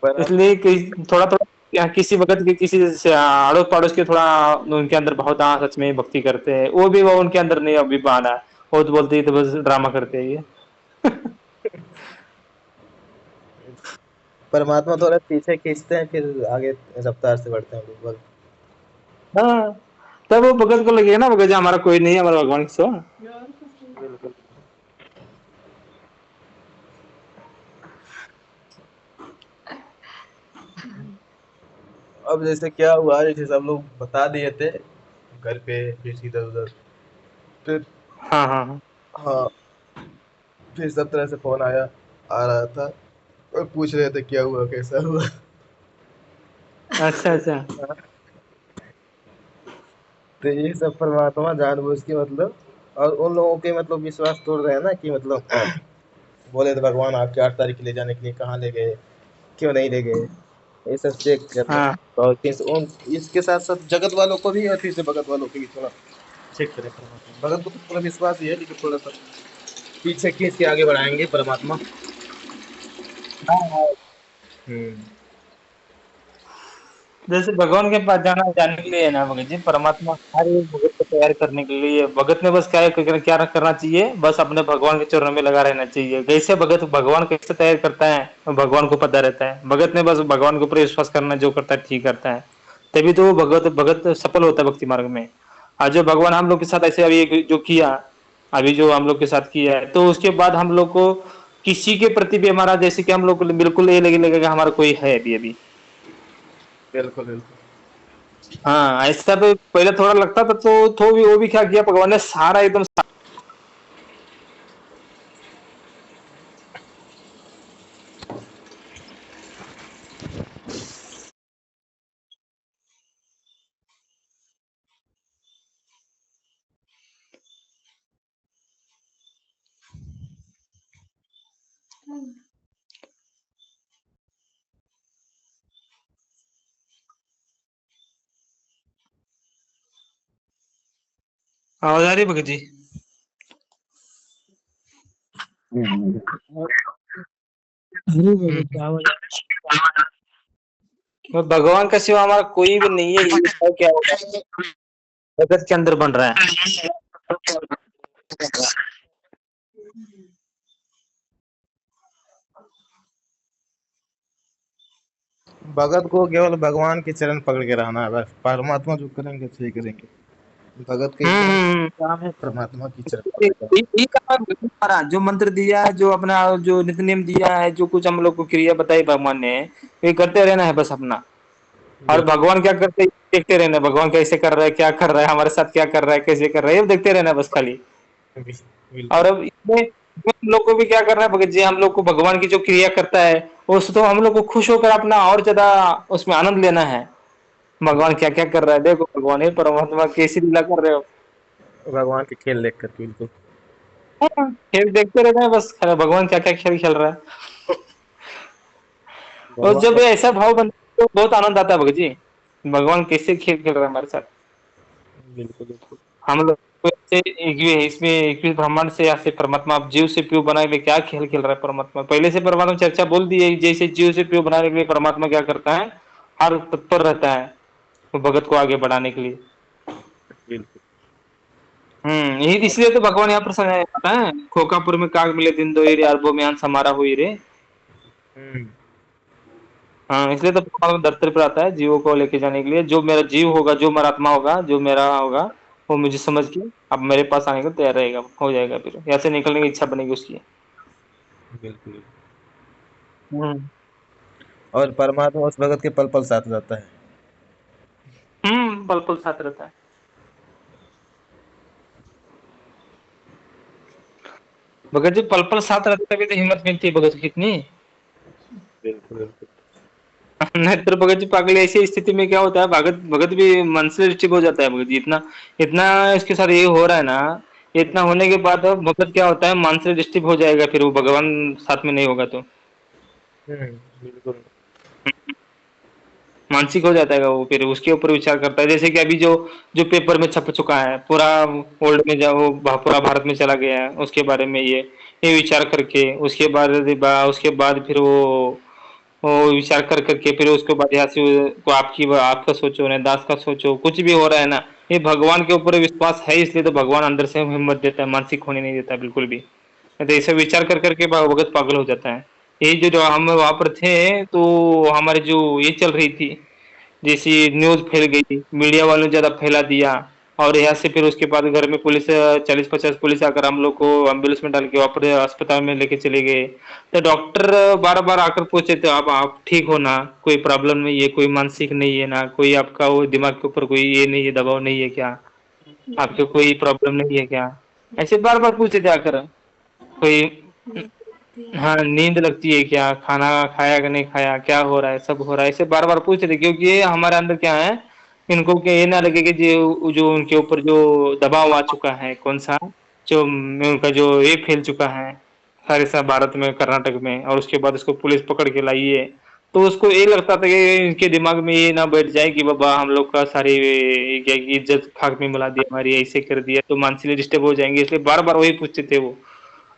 पर आप इसलिए थोड़ा थोड़ा किसी भगत के किसी अड़ोस पड़ोस के थोड़ा उनके अंदर बहुत सच में भक्ति करते हैं, वो भी वो उनके अंदर नहीं अभी बहाना है, वो तो बोलते ही तो बस ड्रामा करते हैं ये। परमात्मा थोड़ा पीछे खींचते हैं, फिर आगे रफ्तार से बढ़ते हैं लोग। हाँ, तब वो भगत को लगेगा ना भगत जी हमारा कोई नहीं है, हमारा भगवान की सो। बिल्कुल। अब जैसे क्या हुआ, जैसे सब लोग बता दिए थे घर पे, फिर इधर उधर, फिर हाँ हाँ हाँ। हाँ, फिर सब तरह से फोन आ रहा था और पूछ रहे थे क्या हुआ कैसा हुआ। अच्छा अच्छा। तो ये सब परमात्मा जानबूझ के मतलब, और उन लोगों के मतलब विश्वास तोड़ रहे हैं ना, कि मतलब बोले थे भगवान आपके 8 तारीख ले जाने के लिए, कहाँ ले गए, क्यों नहीं ले गए, ये सब चेक कर रहे हाँ हैं। और इसके साथ साथ जगत वालों को भी और फिर से भगत वालों को भी थोड़ा चेक करें परमात्मा। भगत को तो पूरा विश्वास ही है, लेकिन थोड़ा सा पीछे खींच के आगे बढ़ाएंगे परमात्मा। हाँ हाँ। हम्म। जैसे भगवान के पास जाने के लिए है ना भगत जी, परमात्मा हर एक भगत को तैयार करने के लिए भगत ने बस क्या करना चाहिए, बस अपने भगवान के चरणों में लगा रहना चाहिए। कैसे भगत भगवान कैसे तैयार करता है, भगवान को पता रहता है। भगत ने बस भगवान के ऊपर विश्वास करना, जो करता है ठीक करता है, तभी तो वो भगत भगत सफल होता है भक्ति मार्ग में। आज जो भगवान हम लोग के साथ ऐसे अभी जो किया, अभी जो हम लोग के साथ किया है, तो उसके बाद हम लोग को किसी के प्रति भी हमारा जैसे कि हम लोग को बिल्कुल ये लगेगा हमारा कोई है अभी अभी। बिल्कुल बिल्कुल। हाँ, ऐसा तो पहले थोड़ा लगता था, तो भी वो भी क्या किया भगवान ने सारा एकदम आवाज आ रही है भगत जी? अरे बाबा क्या हो तो भगवान का सिवा हमारा कोई भी नहीं है, ये सब क्या होगा जगत के अंदर बन रहा है। भगत को केवल भगवान के चरण पकड़ के रहना है बस, परमात्मा जो करेंगे सही करेंगे। भगत का एक ही हम्म। काम है, परमात्मा की चरण पकड़ के रहना। यही काम है भगवान हमारा, जो मंत्र दिया है, जो अपना जो नित्य नियम दिया है, जो कुछ हम लोग को क्रिया बताई भगवान ने, ये करते रहना है बस अपना। और भगवान क्या करते हैं देखते रहना, भगवान कैसे कर रहा है, क्या कर रहा है, हमारे साथ क्या कर रहा है, कैसे कर रहा है, ये देखते रहना बस खाली। और बिल्कुल अब इसमें हम लोग को भी क्या करना है भगत जी, हम लोग को भगवान की जो क्रिया करता है उस तो हम लोग को खुश होकर अपना और ज्यादा उसमें आनंद लेना है। भगवान क्या क्या कर रहा है, देखो भगवान हे परमात्मा कैसी लीला कर रहे हो। भगवान के खेल देख कर बिल्कुल। हाँ, खेल देखते रहते हैं बस, भगवान क्या क्या खेल खेल रहा है। और भगवान जब ये ऐसा भाव बनता है तो बहुत आनंद आता है भगत जी, भगवान कैसे खेल खेल रहा है हमारे साथ। बिल्कुल बिल्कुल। हम लोग को ऐसे इसमें 21 ब्रह्मांड से ऐसे परमात्मा अब जीव से प्यू बनाए में क्या खेल खेल रहा है परमात्मा। पहले से परमात्मा चर्चा बोल दी है, जैसे जीव से प्यू बनाने के लिए परमात्मा क्या करता है, हर तत्पर रहता है वो भगत को आगे बढ़ाने के लिए। बिल्कुल। यही इसलिए तो भगवान यहाँ पर आता है, खोकापुर में काग मिले दिन दो रे, अरबों में आन समारा हुई रे। हम्म। हाँ, इसलिए तो भगवान धरती पर आता है जीवों को लेके जाने के लिए। जो मेरा जीव होगा, जो मेरा आत्मा होगा, जो मेरा होगा, वो मुझे समझ के अब मेरे पास आने को तैयार रहेगा, हो जाएगा, फिर यहाँ से निकलने की इच्छा बनेगी उसकी। बिल्कुल। हम्म। और परमात्मा उस भगत के पल पल साथ रहता है। पल पल साथ रहता है भगत जी, पल पल साथ रहता है, तभी तो हिम्मत मिलती है भगत की कितनी। बिल्कुल बिल्कुल। नहीं तो भगत जी पागल, ऐसी स्थिति में क्या होता है, भगत भगत भी मन से डिस्टर्ब हो जाता है भगत जी। इतना इतना इसके साथ ये हो रहा है ना, इतना होने के बाद अब भगत क्या होता है, मन से डिस्टर्ब हो जाएगा, फिर वो भगवान साथ में नहीं होगा तो। बिल्कुल। मानसिक हो जाता है वो, फिर उसके ऊपर विचार करता है। जैसे कि अभी जो जो पेपर में छप चुका है, पूरा वर्ल्ड में जाओ, पूरा भारत में चला गया है, उसके बारे में ये विचार करके उसके बाद फिर वो विचार कर करके फिर उसके बाद यहाँ से को आपका सोचो, नहीं दास का सोचो, कुछ भी हो रहा है ना, ये भगवान के ऊपर विश्वास है, इसलिए तो भगवान अंदर से हिम्मत देता है, मानसिक होने नहीं देता बिल्कुल भी। नहीं तो ऐसे विचार कर करके भगत पागल हो जाता है। ये जो हम वहां पर थे, तो हमारे जो ये चल रही थी, जैसी न्यूज फैल गई, मीडिया वालों ने ज्यादा फैला दिया, और यहाँ से फिर उसके बाद घर में पुलिस 40-50 पुलिस आकर हम लोग को एम्बुलेंस में डाल के वापस अस्पताल में लेके चले गए। तो डॉक्टर बार बार आकर पूछे थे, अब आप ठीक हो ना, कोई प्रॉब्लम नहीं है, कोई मानसिक नहीं है ना, कोई आपका वो दिमाग के ऊपर कोई ये नहीं है, दबाव नहीं है क्या, आपको कोई प्रॉब्लम नहीं है क्या, ऐसे बार बार पूछे थे आकर। कोई हाँ, नींद लगती है क्या, खाना खाया कि नहीं खाया, क्या हो रहा है, सब हो रहा है, ऐसे बार बार पूछ रहे, क्योंकि ये हमारे अंदर क्या है, इनको क्या ये ना लगे कि जो जो उनके ऊपर जो दबाव आ चुका है, कौन सा, जो उनका जो ये फैल चुका है सारे सा भारत में, कर्नाटक में, और उसके बाद उसको पुलिस पकड़ के लाई है। तो उसको ये लगता था कि इनके दिमाग में ये ना बैठ जाए कि बाबा हम लोग का सारी क्या इज्जत खाक में मिला दी हमारी, ऐसे कर दिया, तो मानसिकली डिस्टर्ब हो जाएंगे, इसलिए बार बार वही पूछते थे वो।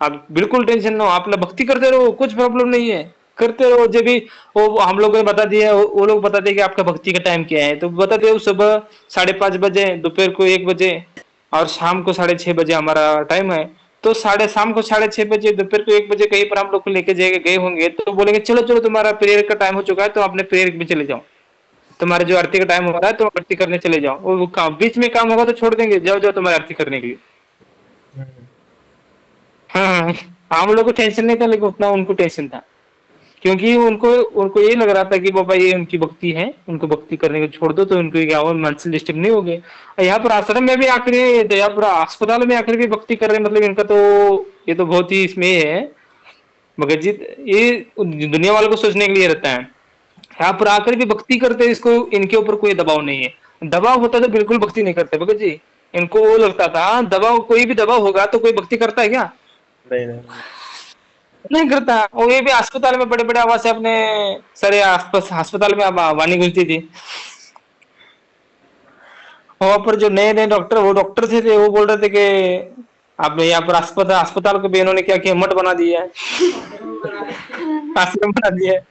आप बिल्कुल टेंशन ना हो, आप लोग भक्ति करते रहो, कुछ प्रॉब्लम नहीं है, करते रहो। जब भी वो हम लोगों ने बता दिया, वो लोग बताते हैं कि आपका भक्ति का टाइम क्या है, तो बताते हो सुबह 5:30 बजे, दोपहर को 1 बजे, और शाम को 6:30 बजे हमारा टाइम है। तो शाम को 6:30 बजे, दोपहर को 1 बजे कहीं पर हम लोग को लेके जाएंगे, गए होंगे, तो बोलेंगे चलो चलो तुम्हारा प्रेयर का टाइम हो चुका है, तो अपने प्रेयर में चले जाओ, तुम्हारे जो आरती का टाइम हो रहा है तो आरती करने चले जाओ। वो काम बीच में काम होगा तो छोड़ देंगे, जाओ जाओ तुम्हारी आरती करने के लिए। हाँ, हम लोग को टेंशन नहीं था, लेकिन उतना उनको टेंशन था, क्योंकि उनको उनको ये लग रहा था कि बाबा ये उनकी भक्ति है, उनको भक्ति करने को छोड़ दो तो उनको क्या हो, मानसिक डिस्टर्ब नहीं हो गए। यहाँ पर आश्रम में भी आकर, यहाँ पर अस्पताल में आकर भी भक्ति कर रहे हैं, मतलब इनका तो ये तो बहुत ही इसमें है भगत जी, ये दुनिया वालों को सोचने के लिए रहता है। यहाँ पर आकर भी भक्ति करते हैं, इसको इनके ऊपर कोई दबाव नहीं है। दबाव होता तो बिल्कुल भक्ति नहीं करते भगत जी। इनको वो लगता था दबाव, कोई भी दबाव होगा तो कोई भक्ति करता है क्या, नहीं नहीं नहीं करता। और ये भी अस्पताल में बड़े बड़े आवाज से अपने सारे अस्पताल में वाणी गूंजती थी। वहां पर जो नए नए डॉक्टर, वो डॉक्टर थे वो बोल रहे थे कि आपने यहाँ पर अस्पताल अस्पताल को भी इन्होंने क्या किया, मठ बना दिया है, आश्रम बना दिया है।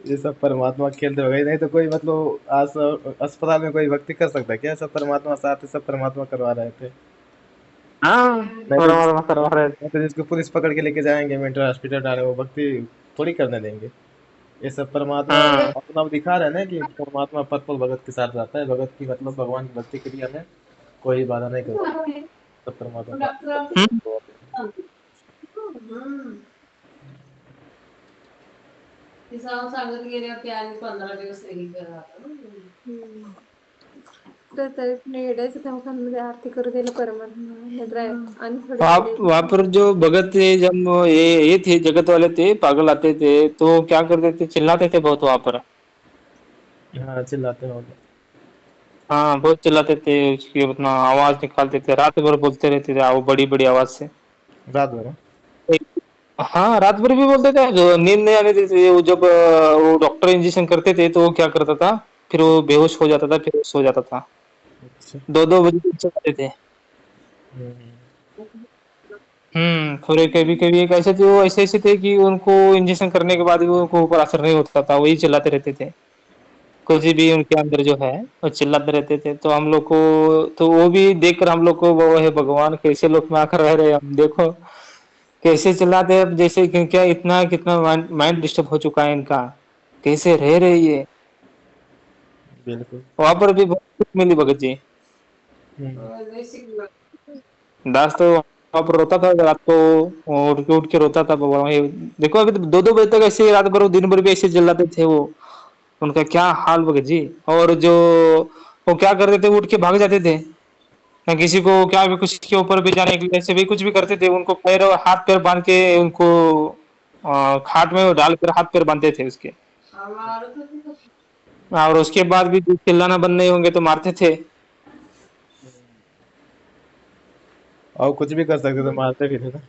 ये सब परमात्मा खेलते हो गए, नहीं तो कोई मतलब आज अस्पताल में कोई भक्ति कर सकता है क्या? सब परमात्मा साथ है, सब परमात्मा करवा रहे थे। हाँ, नहीं तो करवा रहे थे। नहीं तो जिसको पुलिस पकड़ के लेके जाएंगे, मेंटल हॉस्पिटल डाले, वो भक्ति थोड़ी करने देंगे। ये सब परमात्मा हाँ, अपना दिखा रहे हैं ना कि परमात्मा पद पल भगत के साथ रहता है। भगत की मतलब भगवान की भक्ति के लिए हमें कोई बाधा नहीं करता, सब परमात्मा हम्म, सांगत गेल्यावर आणि 15 दिवस हे करा तर तरी येण्याचं तेव्हा आरती करू दिलं परमात्मा नाहीतर आणि थोडे वहाँ पर जो भगत थे, जब ये थे जगत वाले थे, पागल आते थे तो क्या करते थे, चिल्लाते थे बहुत वहां पर। हाँ चिल्लाते हैं हाँ, बहुत चिल्लाते थे, उसकी अपना आवाज निकालते थे, रात भर बोलते रहते थे वो बड़ी बड़ी आवाज से। रात भर। हाँ, रात भर भी बोलते थे, जो नींद नहीं आने देते थे। वो जब वो डॉक्टर इंजेक्शन करते थे तो वो क्या करता था, फिर वो बेहोश हो जाता था, फिर वो सो जाता था। अच्छा। 2-2 बजे तक चलाते थे। थोड़े कभी कभी एक ऐसे थे, वो ऐसे ऐसे थे कि उनको इंजेक्शन करने के बाद भी उनको ऊपर असर नहीं होता था, वही चिल्लाते रहते थे। कुछ भी उनके अंदर जो है वो चिल्लाते रहते थे। तो हम लोग को, तो वो भी देखकर हम लोग को, वो है भगवान, कैसे लोग में आकर रह रहे हैं हम, देखो कैसे चिल्लाते हैं, जैसे कि क्या इतना कितना माइंड डिस्टर्ब हो चुका है इनका, कैसे रह रहे ये। बिल्कुल। वहां पर भी बहुत कुछ मिली भगत जी। दास तो वहां पर रोता था रात को, उठ के रोता था बाबा। ये देखो अभी तो 2-2 बजे तक ऐसे रात भर, दिन भर भी ऐसे चिल्लाते थे वो, उनका क्या हाल भगत जी। और जो वो क्या करते थे, उठ के भाग जाते थे, या किसी को क्या भी कुछ के ऊपर भी जाने के लिए ऐसे भी कुछ भी करते थे, उनको पैर और हाथ पैर बांध के उनको खाट में डाल कर हाथ पैर बांधते थे उसके, और उसके बाद भी चिल्लाना बंद नहीं होंगे तो मारते थे। और कुछ भी कर सकते थे, मारते भी थे ना।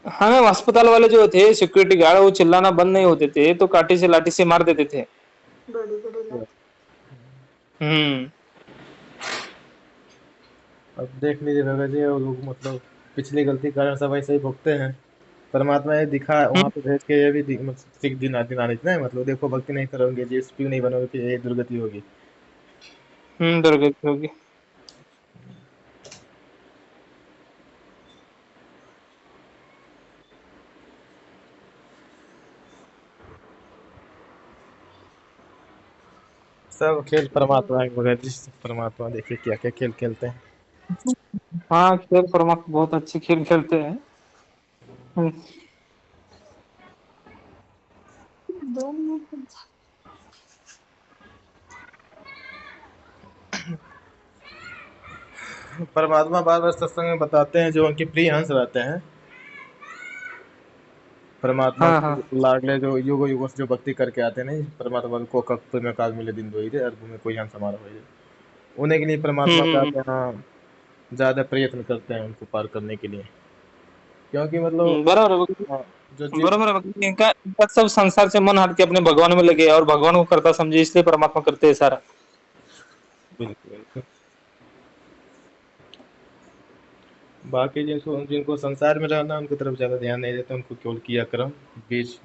हाँ, अस्पताल वाले जो थे सिक्योरिटी गार्ड वो चिल्लाना बंद नहीं होते थे तो काठी से लाठी से मार देते थे। बड़ी बड़ी लाठी। हम्म। अब देख लीजिए भगत जी, वो लोग मतलब पिछली गलती कारण सब ऐसे ही भुगते हैं। परमात्मा ये दिखा वहां पे भेज के ये भी मतलब सीख दिलाने ना, मतलब देखो भक्ति नहीं करोगे, जीएसपी नहीं बनोगे कि ये दुर्गति होगी। दुर्गति होगी। सब खेल परमात्मा है भगत जी, सब परमात्मा देखिए क्या क्या खेल खेलते हैं। हाँ, खेल परमात्मा बहुत अच्छे खेल खेलते हैं। हम्म। दो मिनट। परमात्मा बार बार सत्संग में बताते हैं, जो उनके प्रिय हंस रहते हैं परमात्मा हाँ, के हाँ। लाडले, जो युगो युगो से जो भक्ति करके आते हैं नहीं, परमात्मा को कक्त में काज मिले दिन दो ही रे, अर्घ में कोई हंस हमारा हो रे, उन्हीं के लिए हम्म, परमात्मा चाहते हैं हाँ, ज्यादा प्रयत्न करते हैं उनको पार करने के लिए, क्योंकि मतलब बराबर है भगत हाँ, जो जी। जीव बराबर है भगत जी। इनका इनका सब संसार से मन हट के अपने भगवान में लगे और भगवान को करता समझे, इसलिए परमात्मा करते हैं सारा। बिल्कुल बिल्कुल। बाकी जिनको जिनको संसार में रहना उनकी तरफ ज्यादा ध्यान नहीं देते, उनको केवल किया कर्म बीज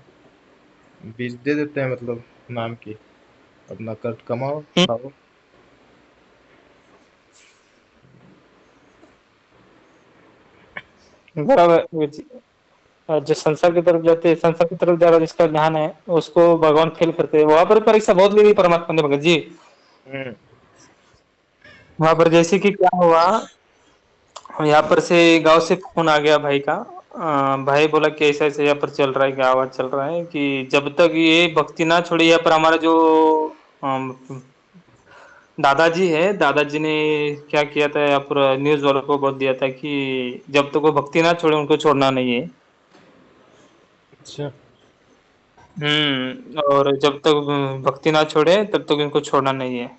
बीज दे देते हैं, मतलब नाम की, अपना कर्ज कमाओ खाओ। बराबर है भगत जी। और जो संसार की तरफ जाते हैं, संसार की तरफ ज्यादा जिसका ध्यान है उसको भगवान फेल करते हैं। वहां पर परीक्षा बहुत ली थी परमात्मा ने भगत जी। हम्म। वहां पर जैसे कि क्या हुआ, यहाँ पर से गांव से फोन आ गया भाई का। भाई बोला कि ऐसा ऐसा यहाँ पर चल रहा है, क्या आवाज चल रहा है कि जब तक ये भक्ति ना छोड़ी, यहाँ पर हमारा जो अम, दादाजी है, दादाजी ने क्या किया था, यहाँ पर न्यूज वालों को बोल दिया था कि जब तक वो भक्ति ना छोड़े उनको छोड़ना नहीं है। अच्छा। और जब तक भक्ति ना छोड़े तब तक इनको छोड़ना नहीं है।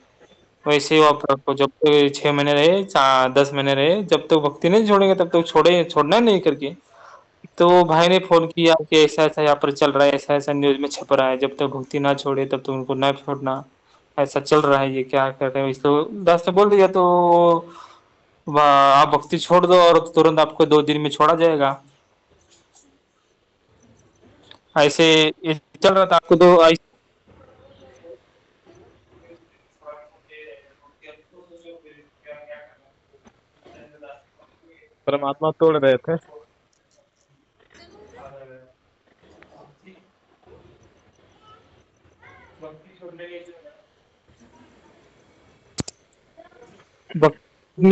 वैसे ही वो आपको जब तक 6 महीने रहे, 10 महीने रहे, जब तक भक्ति नहीं छोड़ेंगे तब तक छोड़ना नहीं करके। तो भाई ने फोन किया कि ऐसा ऐसा यहाँ पर चल रहा है, ऐसा ऐसा न्यूज में छप रहा है, जब तक भक्ति ना छोड़े तब तक उनको ना छोड़ना, ऐसा चल रहा है, ये क्या कर रहे हो। इसको दास ने बोल दिया तो आप भक्ति छोड़ दो और तुरंत आपको 2 दिन में छोड़ा जाएगा। ऐसे ये चल रहा था आपको तो परमात्मा तोड़ रहे थे। भक्ति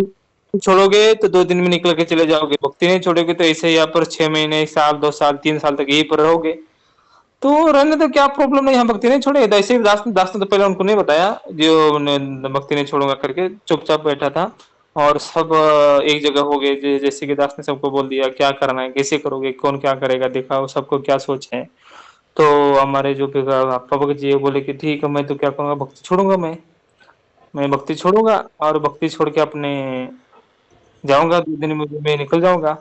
छोड़ोगे तो 2 दिन में निकल के चले जाओगे, भक्ति नहीं छोड़ोगे तो ऐसे ही यहाँ पर 6 महीने, 1 साल, 2 साल, 3 साल तक यहीं पर रहोगे। तो रहने तो क्या प्रॉब्लम नहीं, हम भक्ति नहीं छोड़ेंगे। तो ऐसे ही दास ने तो पहले उनको नहीं बताया, जो भक्ति नहीं छोड़ूंगा करके चुपचाप बैठा था। और सब एक जगह हो गए, जैसे कि दास ने सबको बोल दिया क्या करना है, कैसे करोगे, कौन क्या करेगा, दिखाओ सबको क्या सोच है। तो हमारे जो पापा भगत जी बोले कि ठीक है, मैं तो क्या करूंगा, भक्ति छोड़ूंगा, मैं भक्ति छोड़ूंगा और भक्ति छोड़ के अपने जाऊंगा, 2 दिन में मैं निकल जाऊंगा।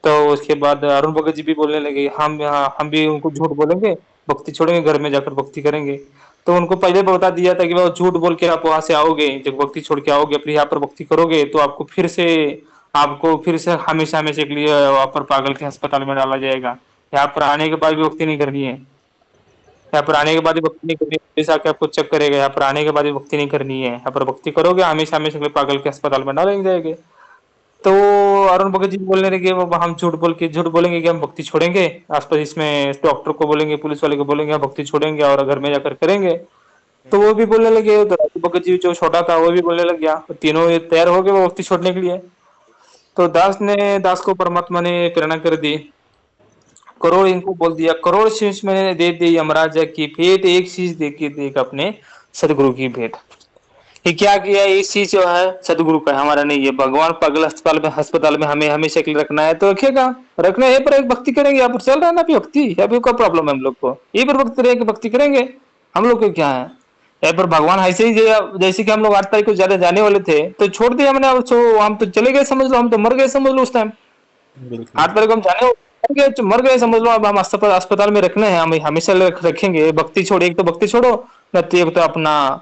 तो उसके बाद अरुण भगत जी भी बोलने लगे, हम भी उनको झूठ बोलेंगे, भक्ति छोड़ेंगे, घर में जाकर भक्ति करेंगे। तो उनको पहले बता दिया था कि वो झूठ बोल के आप वहां से आओगे, जब भक्ति छोड़ के आओगे अपने यहाँ पर भक्ति करोगे तो आपको फिर से हमेशा हमेशा के लिए वहां पर पागल के अस्पताल में डाला जाएगा। यहाँ पर आने के बाद भी भक्ति नहीं करनी है, यहाँ पर आने के बाद भी भक्ति नहीं करनी है, पुलिस आके आपको चेक करेगा, यहाँ पर आने के बाद भी भक्ति नहीं करनी है, यहाँ पर भक्ति करोगे हमेशा हमेशा के लिए पागल के अस्पताल में डालेंगे जाएंगे। तो अरुण भगत जी बोलने लगे, वो हम झूठ बोलेंगे कि हम भक्ति छोड़ेंगे, आसपास इसमें डॉक्टर को बोलेंगे, पुलिस वाले को बोलेंगे हम भक्ति छोड़ेंगे और घर में जाकर करेंगे। तो वो भी बोलने लगे, तो राजू भगत जी जो छोटा था वो भी बोलने लग गया, तो तीनों ये तैयार हो गए वो भक्ति छोड़ने के लिए। तो दास को परमात्मा ने प्रेरणा कर दी, करोड़ इनको बोल दिया, करोड़ शीश मैंने दे दी यमराजा की भेंट, एक शीश दे के देख अपने सदगुरु की भेंट। ये क्या किया, ये चीज जो है सदगुरु का है, हमारा नहीं है। भगवान पागल अस्पताल में हमें हमेशा के लिए रखना है तो रखेगा, रखना है पर एक भक्ति करेंगे। यहाँ पर चल रहा है ना अभी भक्ति, अभी क्या प्रॉब्लम है हम लोग को, यही पर भक्ति रहे भक्ति करेंगे। हम लोग को क्या है, यहाँ पर भगवान ऐसे ही जैसे कि हम लोग 8 तारीख को ज्यादा जाने वाले थे तो छोड़ दिया हमने, अब हम तो चले गए समझ लो, हम तो मर गए समझ लो उस टाइम। बिल्कुल। 8 तारीख को हम जाने मर गए समझ लो, अब हम अस्पताल में रखने हैं, हम हमेशा रखेंगे। भक्ति छोड़ो, एक तो भक्ति छोड़ो, न तो एक तो अपना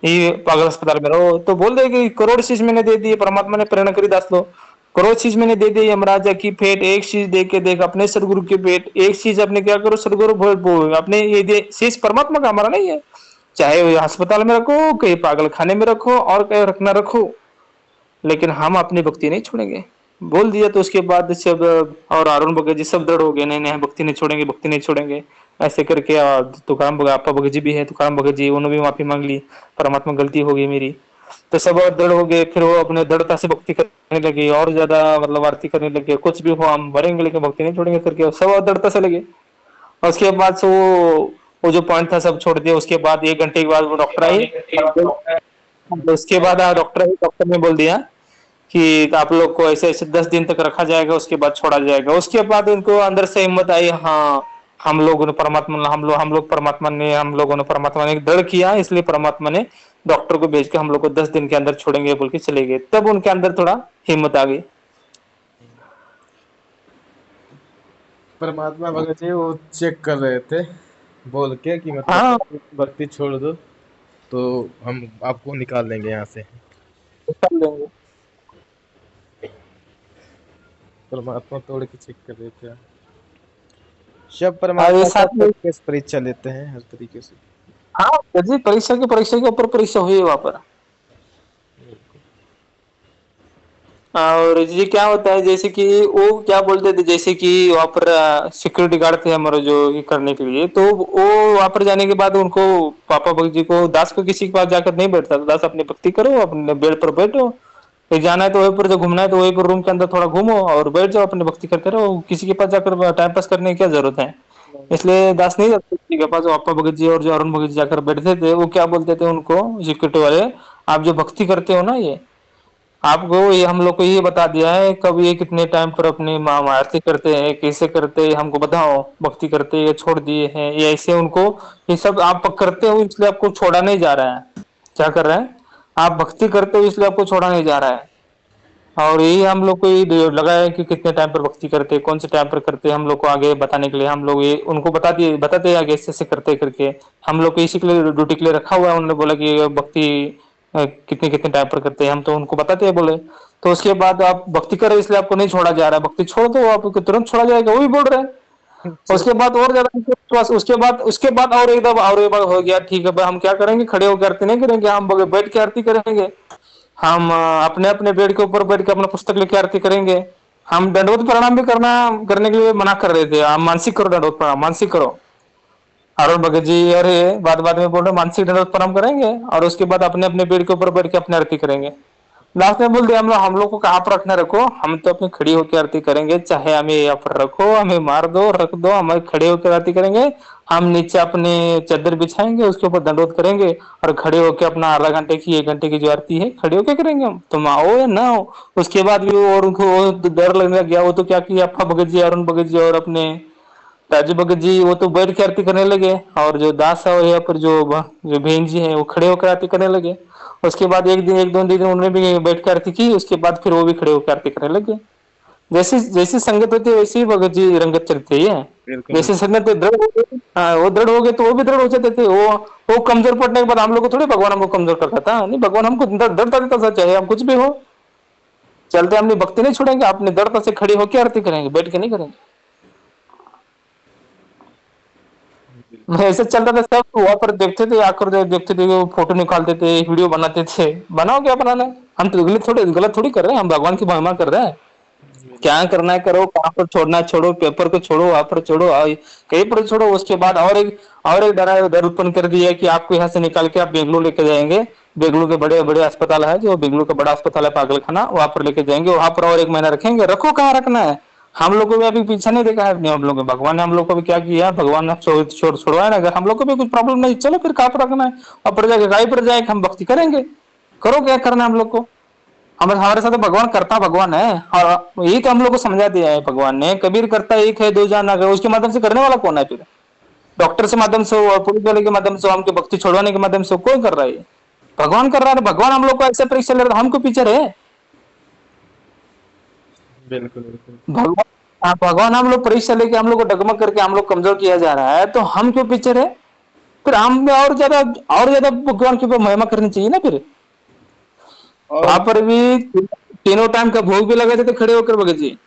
ये पागल अस्पताल में रहो। तो बोल दे कि करोड़ चीज मैंने दे दी, परमात्मा ने प्रेरणा करी दास लो, करोड़ चीज मैंने दे दी यमराजा की भेंट, एक चीज दे के देख अपने सदगुरु की भेंट, एक चीज अपने क्या करो सदगुरु अपने ये दे, शीश परमात्मा का हमारा नहीं है। चाहे वो अस्पताल में रखो, कहीं पागल खाने में रखो, और कहीं रखना रखो, लेकिन हम अपनी भक्ति नहीं छोड़ेंगे। बोल दिया तो उसके बाद सब, और अरुण भगत जी सब दृढ़ हो गए, नहीं नहीं हम भक्ति नहीं छोड़ेंगे, भक्ति नहीं छोड़ेंगे। ऐसे करके तुकाराम भगत, आपा भगत जी भी है, तुकाराम भगत जी, उन्होंने भी माफी मांग ली, परमात्मा गलती हो गई मेरी। तो सब और दृढ़ हो गए, फिर वो अपने दृढ़ता से भक्ति करने लगे, और ज्यादा मतलब आरती करने लगे, कुछ भी हो हम मरेंगे लेकिन भक्ति नहीं छोड़ेंगे करके सब और दृढ़ता से लगे। और उसके बाद से वो जो पॉइंट था सब छोड़ दिया। उसके बाद 1 घंटे के बाद वो डॉक्टर आई, उसके बाद डॉक्टर ने बोल दिया कि आप लोग को ऐसे ऐसे 10 दिन तक रखा जाएगा, उसके बाद छोड़ा जाएगा। उसके बाद उनको अंदर से हिम्मत आई, हाँ हम लोगों ने परमात्मा, हम लोगों ने परमात्मा ने दृढ़ किया, इसलिए परमात्मा ने डॉक्टर को भेज के हम लोग को 10 दिन के अंदर छोड़ेंगे बोल के चले गए। तब उनके अंदर थोड़ा हिम्मत आ गई। परमात्मा भगत जी वो चेक कर रहे थे बोल के कि मतलब हाँ, भक्ति छोड़ दो तो हम आपको निकाल देंगे यहाँ से। कर लेंगे। परमात्मा तोड़ के चेक कर रहे थे। सब और परमात्मा ये सब साथ में, तरीके से परीक्षा लेते हैं हर तरीके से। हाँ जी, परीक्षा के ऊपर परीक्षा हुई है वहां पर। और ये क्या होता है, जैसे कि वो क्या बोलते थे, जैसे कि वहां पर सिक्योरिटी गार्ड थे हमारे जो ये करने के लिए, तो वो वहां पर जाने के बाद उनको, पापा भक्त जी को, दास को किसी के पास जाकर नहीं बैठता था। दास अपनी भक्ति करो, अपने बेड पर बैठो, कहीं जाना है तो वहीं पर, जो घूमना है तो वहीं पर रूम के अंदर थोड़ा घूमो और बैठ जाओ, अपनी भक्ति करते रहो, किसी के पास जाकर टाइम पास करने की क्या जरूरत है। इसलिए दास नहीं जाते किसी के पास। जो पापा भगत जी और जो अरुण भगत जी जाकर बैठते थे, वो क्या बोलते थे उनको, सिक्योरिटी वाले, आप जो भक्ति करते हो ना, ये आपको, ये हम लोग को ये बता दिया है कब ये कितने टाइम पर अपनी माँ आरती करते हैं, कैसे करते हैं, हमको बताओ। भक्ति करते ये छोड़ दिए हैं, ये ऐसे उनको, ये सब आप करते हो इसलिए आपको छोड़ा नहीं जा रहा है। क्या कर रहे हैं, आप भक्ति करते हो इसलिए आपको छोड़ा नहीं जा रहा है। और यही हम लोग को ये लगा है कि कितने टाइम पर भक्ति करते हैं, कौन से टाइम पर करते हैं, हम लोग को आगे बताने के लिए हम लोग ये उनको बताते हैं आगे ऐसे ऐसे करते करके। हम लोग को इसी के लिए ड्यूटी के लिए रखा हुआ है। उन्होंने बोला कि ये भक्ति कितने कितने टाइम पर करते हैं, हम तो उनको बताते हैं बोले। तो उसके बाद आप भक्ति करें इसलिए आपको नहीं छोड़ा जा रहा है, भक्ति छोड़ दो आपको तुरंत छोड़ा जाएगा, वो भी बोल रहे हैं। उसके बाद और ज्यादा विश्वास, उसके बाद और एक बार हो गया, ठीक है भाई हम क्या करेंगे, खड़े होकर आरती नहीं करेंगे, हम बैठ के आरती करेंगे। हम अपने अपने बेड के ऊपर बैठ के अपना पुस्तक लेके आरती करेंगे। हम दंडवत प्रणाम भी करने के लिए मना कर रहे थे, आप मानसिक करो, दंडवत प्रणाम मानसिक करो। अरुण भगत जी और ये बाद में बोल रहे मानसिक दंडवत प्रणाम करेंगे, और उसके बाद अपने अपने बेड के ऊपर बैठ के अपनी आरती करेंगे। लास्ट में बोल दिया हम लोग को कहाँ पर रखना रखो, हम तो अपनी खड़ी होकर आरती करेंगे, चाहे हमें यहाँ पर रखो, हमें मार दो रख दो, हमें खड़े होकर आरती करेंगे। हम नीचे अपने चादर बिछाएंगे, उसके ऊपर दंडवत करेंगे, और खड़े होकर अपना आधा घंटे की 1 घंटे की जो आरती है खड़े होकर करेंगे हम, तुम आओ या ना हो। उसके बाद भी और उनको वो डर लगने लग गया, वो तो क्या किया, अप्पा भगत जी, अरुण भगत जी और अपने राजू भगत जी, वो तो बैठ के आरती करने लगे, और जो दास है यहाँ पर जो बहन जी है वो खड़े होकर आरती करने लगे। उसके बाद एक दो दिन उन्होंने भी बैठ कर आरती की, उसके बाद फिर वो भी खड़े होकर आरती करने लगे। जैसी जैसी संगत होती है वैसे ही भगत जी रंगत चलती है। बिल्कुल जैसे संगत दृढ़ हो गई, हाँ वो दृढ़ हो गए तो वो भी दृढ़ हो जाते थे। वो कमजोर पड़ने के बाद हम लोग को थोड़ी भगवान हमको कमजोर करता था, नहीं भगवान हमको दृढ़ता देता था, चाहे हम कुछ भी हो चलते, अपनी भक्ति नहीं छोड़ेंगे, अपने दृढ़ता से खड़ी होकर आरती करेंगे, बैठ के नहीं करेंगे। मैं ऐसे चलता था, सब वहां पर देखते थे, आकर देखते थे, वो फोटो निकालते थे, वीडियो बनाते थे। बनाओ क्या बनाना है, हम तो गलत थोड़ी कर रहे हैं, हम भगवान की महिमा कर रहे हैं। क्या करना है करो, कहाँ पर छोड़ना है छोड़ो, पेपर को छोड़ो, वहां पर छोड़ो, कहीं पर छोड़ो। उसके बाद और एक डर उत्पन्न कर दिया कि आपको यहाँ से निकाल के आप बेंगलुरु लेके जाएंगे। बेंगलुरु के बड़े बड़े अस्पताल है, जो बेंगलुरु का बड़ा अस्पताल है पागल खाना, वहां पर लेके जाएंगे, वहां पर और 1 महीना रखेंगे। रखो, कहाँ रखना है, हम लोग को भी अभी पीछा नहीं देखा है अपने, हम लोग भगवान ने हम लोग को भी क्या किया, भगवान ने छोड़वाया ना। अगर हम लोग को भी कुछ प्रॉब्लम नहीं, चलो फिर कहाँ पर रखना है, और पर जाके गाय पर जाए हम भक्ति करेंगे। करो क्या करना है हम लोग को, हमारे साथ भगवान करता भगवान है, और यही तो हम लोग को समझा दिया है भगवान ने, कबीर करता एक है दो जान अगर, उसके माध्यम से करने वाला कौन है फिर, डॉक्टर के माध्यम से और पुलिस वाले के माध्यम से, हमके भक्ति छोड़वाने के माध्यम से कौन कर रहा है, भगवान कर रहा है। भगवान हम लोग को ऐसे परीक्षा ले रहा है, हमको पीछे रहे बिल्कुल बिल्कुल। भगवान। हाँ, भगवान हम लोग परीक्षा लेके हम लोग को डगमग करके हम लोग कमजोर किया जा रहा है, तो हम क्यों पीछे रहे? फिर हम और ज्यादा भगवान की महिमा करनी चाहिए ना फिर। और वहां पर भी तीनों टाइम का भोग भी लगाते थे खड़े होकर भगत जी।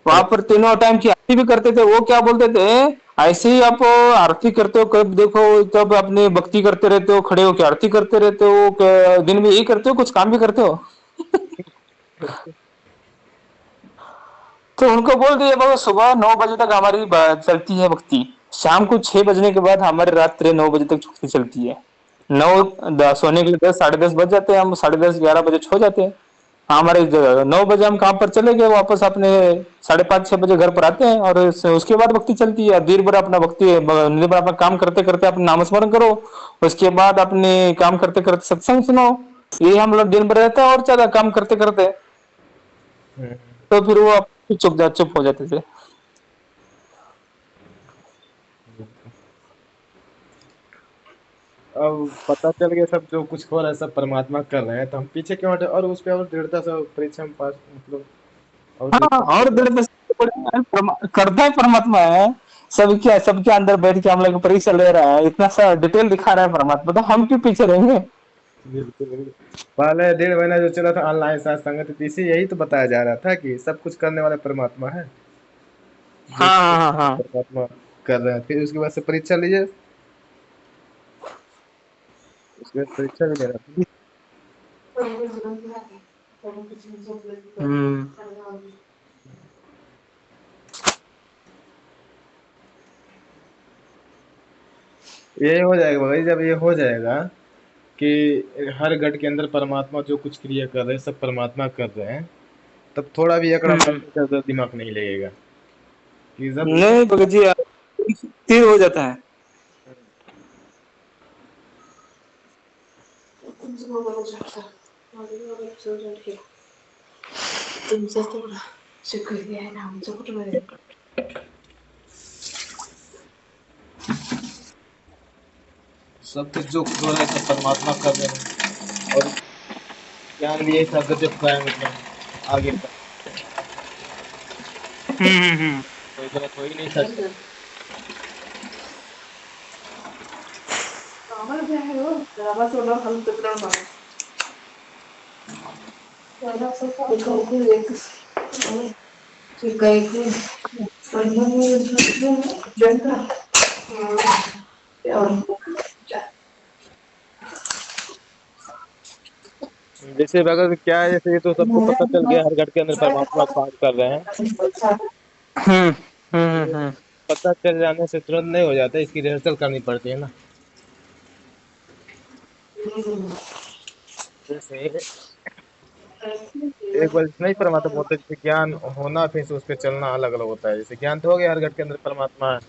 वहां पर तीनों टाइम की आरती भी करते थे। वो क्या बोलते थे, ऐसे ही आप आरती करते हो, कब देखो तब अपनी भक्ति करते रहते हो, खड़े होकर आरती करते रहते हो, दिन में यही करते हो, कुछ काम भी करते हो? तो उनको बोल दिए बाबा सुबह 9 बजे तक हमारी चलती है भक्ति, शाम को 6 बजने के बाद हमारी रात्रि 9 बजे तक भक्ति चलती है। सोने के लिए 10 साढ़े 10 बज जाते हैं, हम 10:30 11 बजे सो जाते हैं। हमारे 9 बजे हम काम पर चले गए, वापस अपने 5:30 6 बजे घर पर आते हैं, और उसके बाद भक्ति चलती है। दिन भर अपना दिन भर अपना काम करते करते अपना नामस्मरण करो, उसके बाद अपने काम करते करते सत्संग सुनो। ये हम लोग दिन भर रहता है और ज्यादा काम करते करते, तो फिर वो चुप हो जाते थे। अब पता चल गया सब जो कुछ हो रहा है सब परमात्मा कर रहे हैं, तो हम पीछे क्यों हटे और उस पे और दृढ़ता से परीक्षा में पास मतलब और हाँ, और दृढ़ करता है परमात्मा है। सबके अंदर बैठ के हम लोग परीक्षा ले रहा है, इतना सा डिटेल दिखा रहा है परमात्मा, तो हम क्यों पीछे रहेंगे? बिल्कुल बिल्कुल। पहले 1.5 महीना जो चला था ऑनलाइन सत्संग, तो इसी यही तो बताया जा रहा था कि सब कुछ करने वाला परमात्मा है, जो हाँ हाँ हाँ हाँ। परमात्मा कर रहे हैं। फिर उसके बाद से परीक्षा लीजिए, उसके बाद परीक्षा भी लेना था। हम्म। ये हो जाएगा भाई, जब ये हो जाएगा कि हर घट के अंदर परमात्मा जो कुछ क्रिया कर रहे हैं सब परमात्मा कर रहे हैं, तब थोड़ा भी अकड़ा का दिमाग नहीं लगेगा कि जब नहीं भगत जी, स्थिर हो जाता है। तुमचं तेवढं स्वीकृती आहे ना, आमचं कुठं आहे? सब कुछ जो कुछ हो रहा है सब परमात्मा कर रहे हैं, और ज्ञान भी ऐसा गजब का है, मतलब आगे का कोई गलत हो ही नहीं सकता। आम्हाला जे आहे हो, आवाज सोडा खालून तुकडा मारा. त्याला असं काही एक शिकायचं जैसे भगत क्या है, जैसे ये तो सबको पता चल गया हर घट के अंदर परमात्मा काम कर रहे हैं, हम्म हम्म हम्म पता चल जाने से तुरंत नहीं हो जाता, इसकी रिहर्सल करनी पड़ती है ना। जैसे एक बार नहीं परमात्मा बोलते, जैसे ज्ञान होना फिर से उस पर चलना अलग अलग होता है। जैसे ज्ञान तो हो गया हर घट के अंदर परमात्मा है,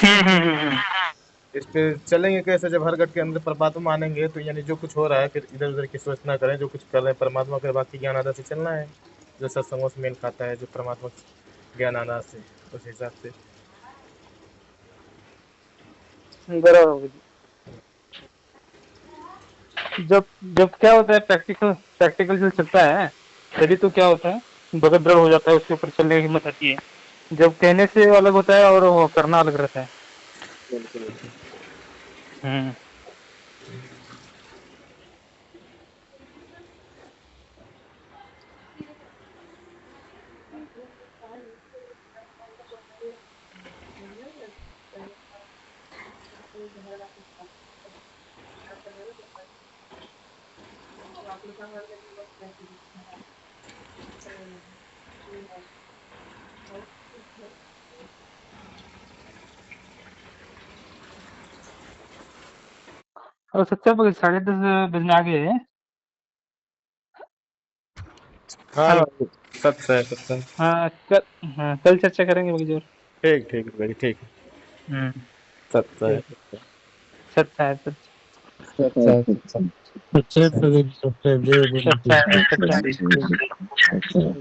हम्म। इस पे चलेंगे कैसे? जब हर घट के अंदर परमात्मा मानेंगे तो यानी जो कुछ हो रहा है फिर इधर उधर की सोचना करें, जो कुछ कर रहे हैं परमात्मा के, बाकी ज्ञान आधार से चलना है, जो सत्संगों से मेल खाता है, जो परमात्मा ज्ञान आधार से, उस हिसाब से। बराबर। जब जब क्या होता है, प्रैक्टिकल प्रैक्टिकल जो चलता है, तभी तो क्या होता है, भगत दृढ़ हो जाता है, उसके ऊपर चलने की हिम्मत आती है। जब कहने से अलग होता है और वो करना अलग रहता है। हम्म। और सच्चा भगत 10:30 बजने आ गए हैं। हाँ हेलो। सत्य है, सत्य है। हाँ कल, हाँ कल चर्चा करेंगे भगत जी और। ठीक ठीक भाई, ठीक है। हम्म। सत्य है, ठीक। सच्चा है, सच्चा सत्य है, सत्य है। सच्चे प्रगति सच्चे देव गुरु सच्चा है, जी। सच्चा है।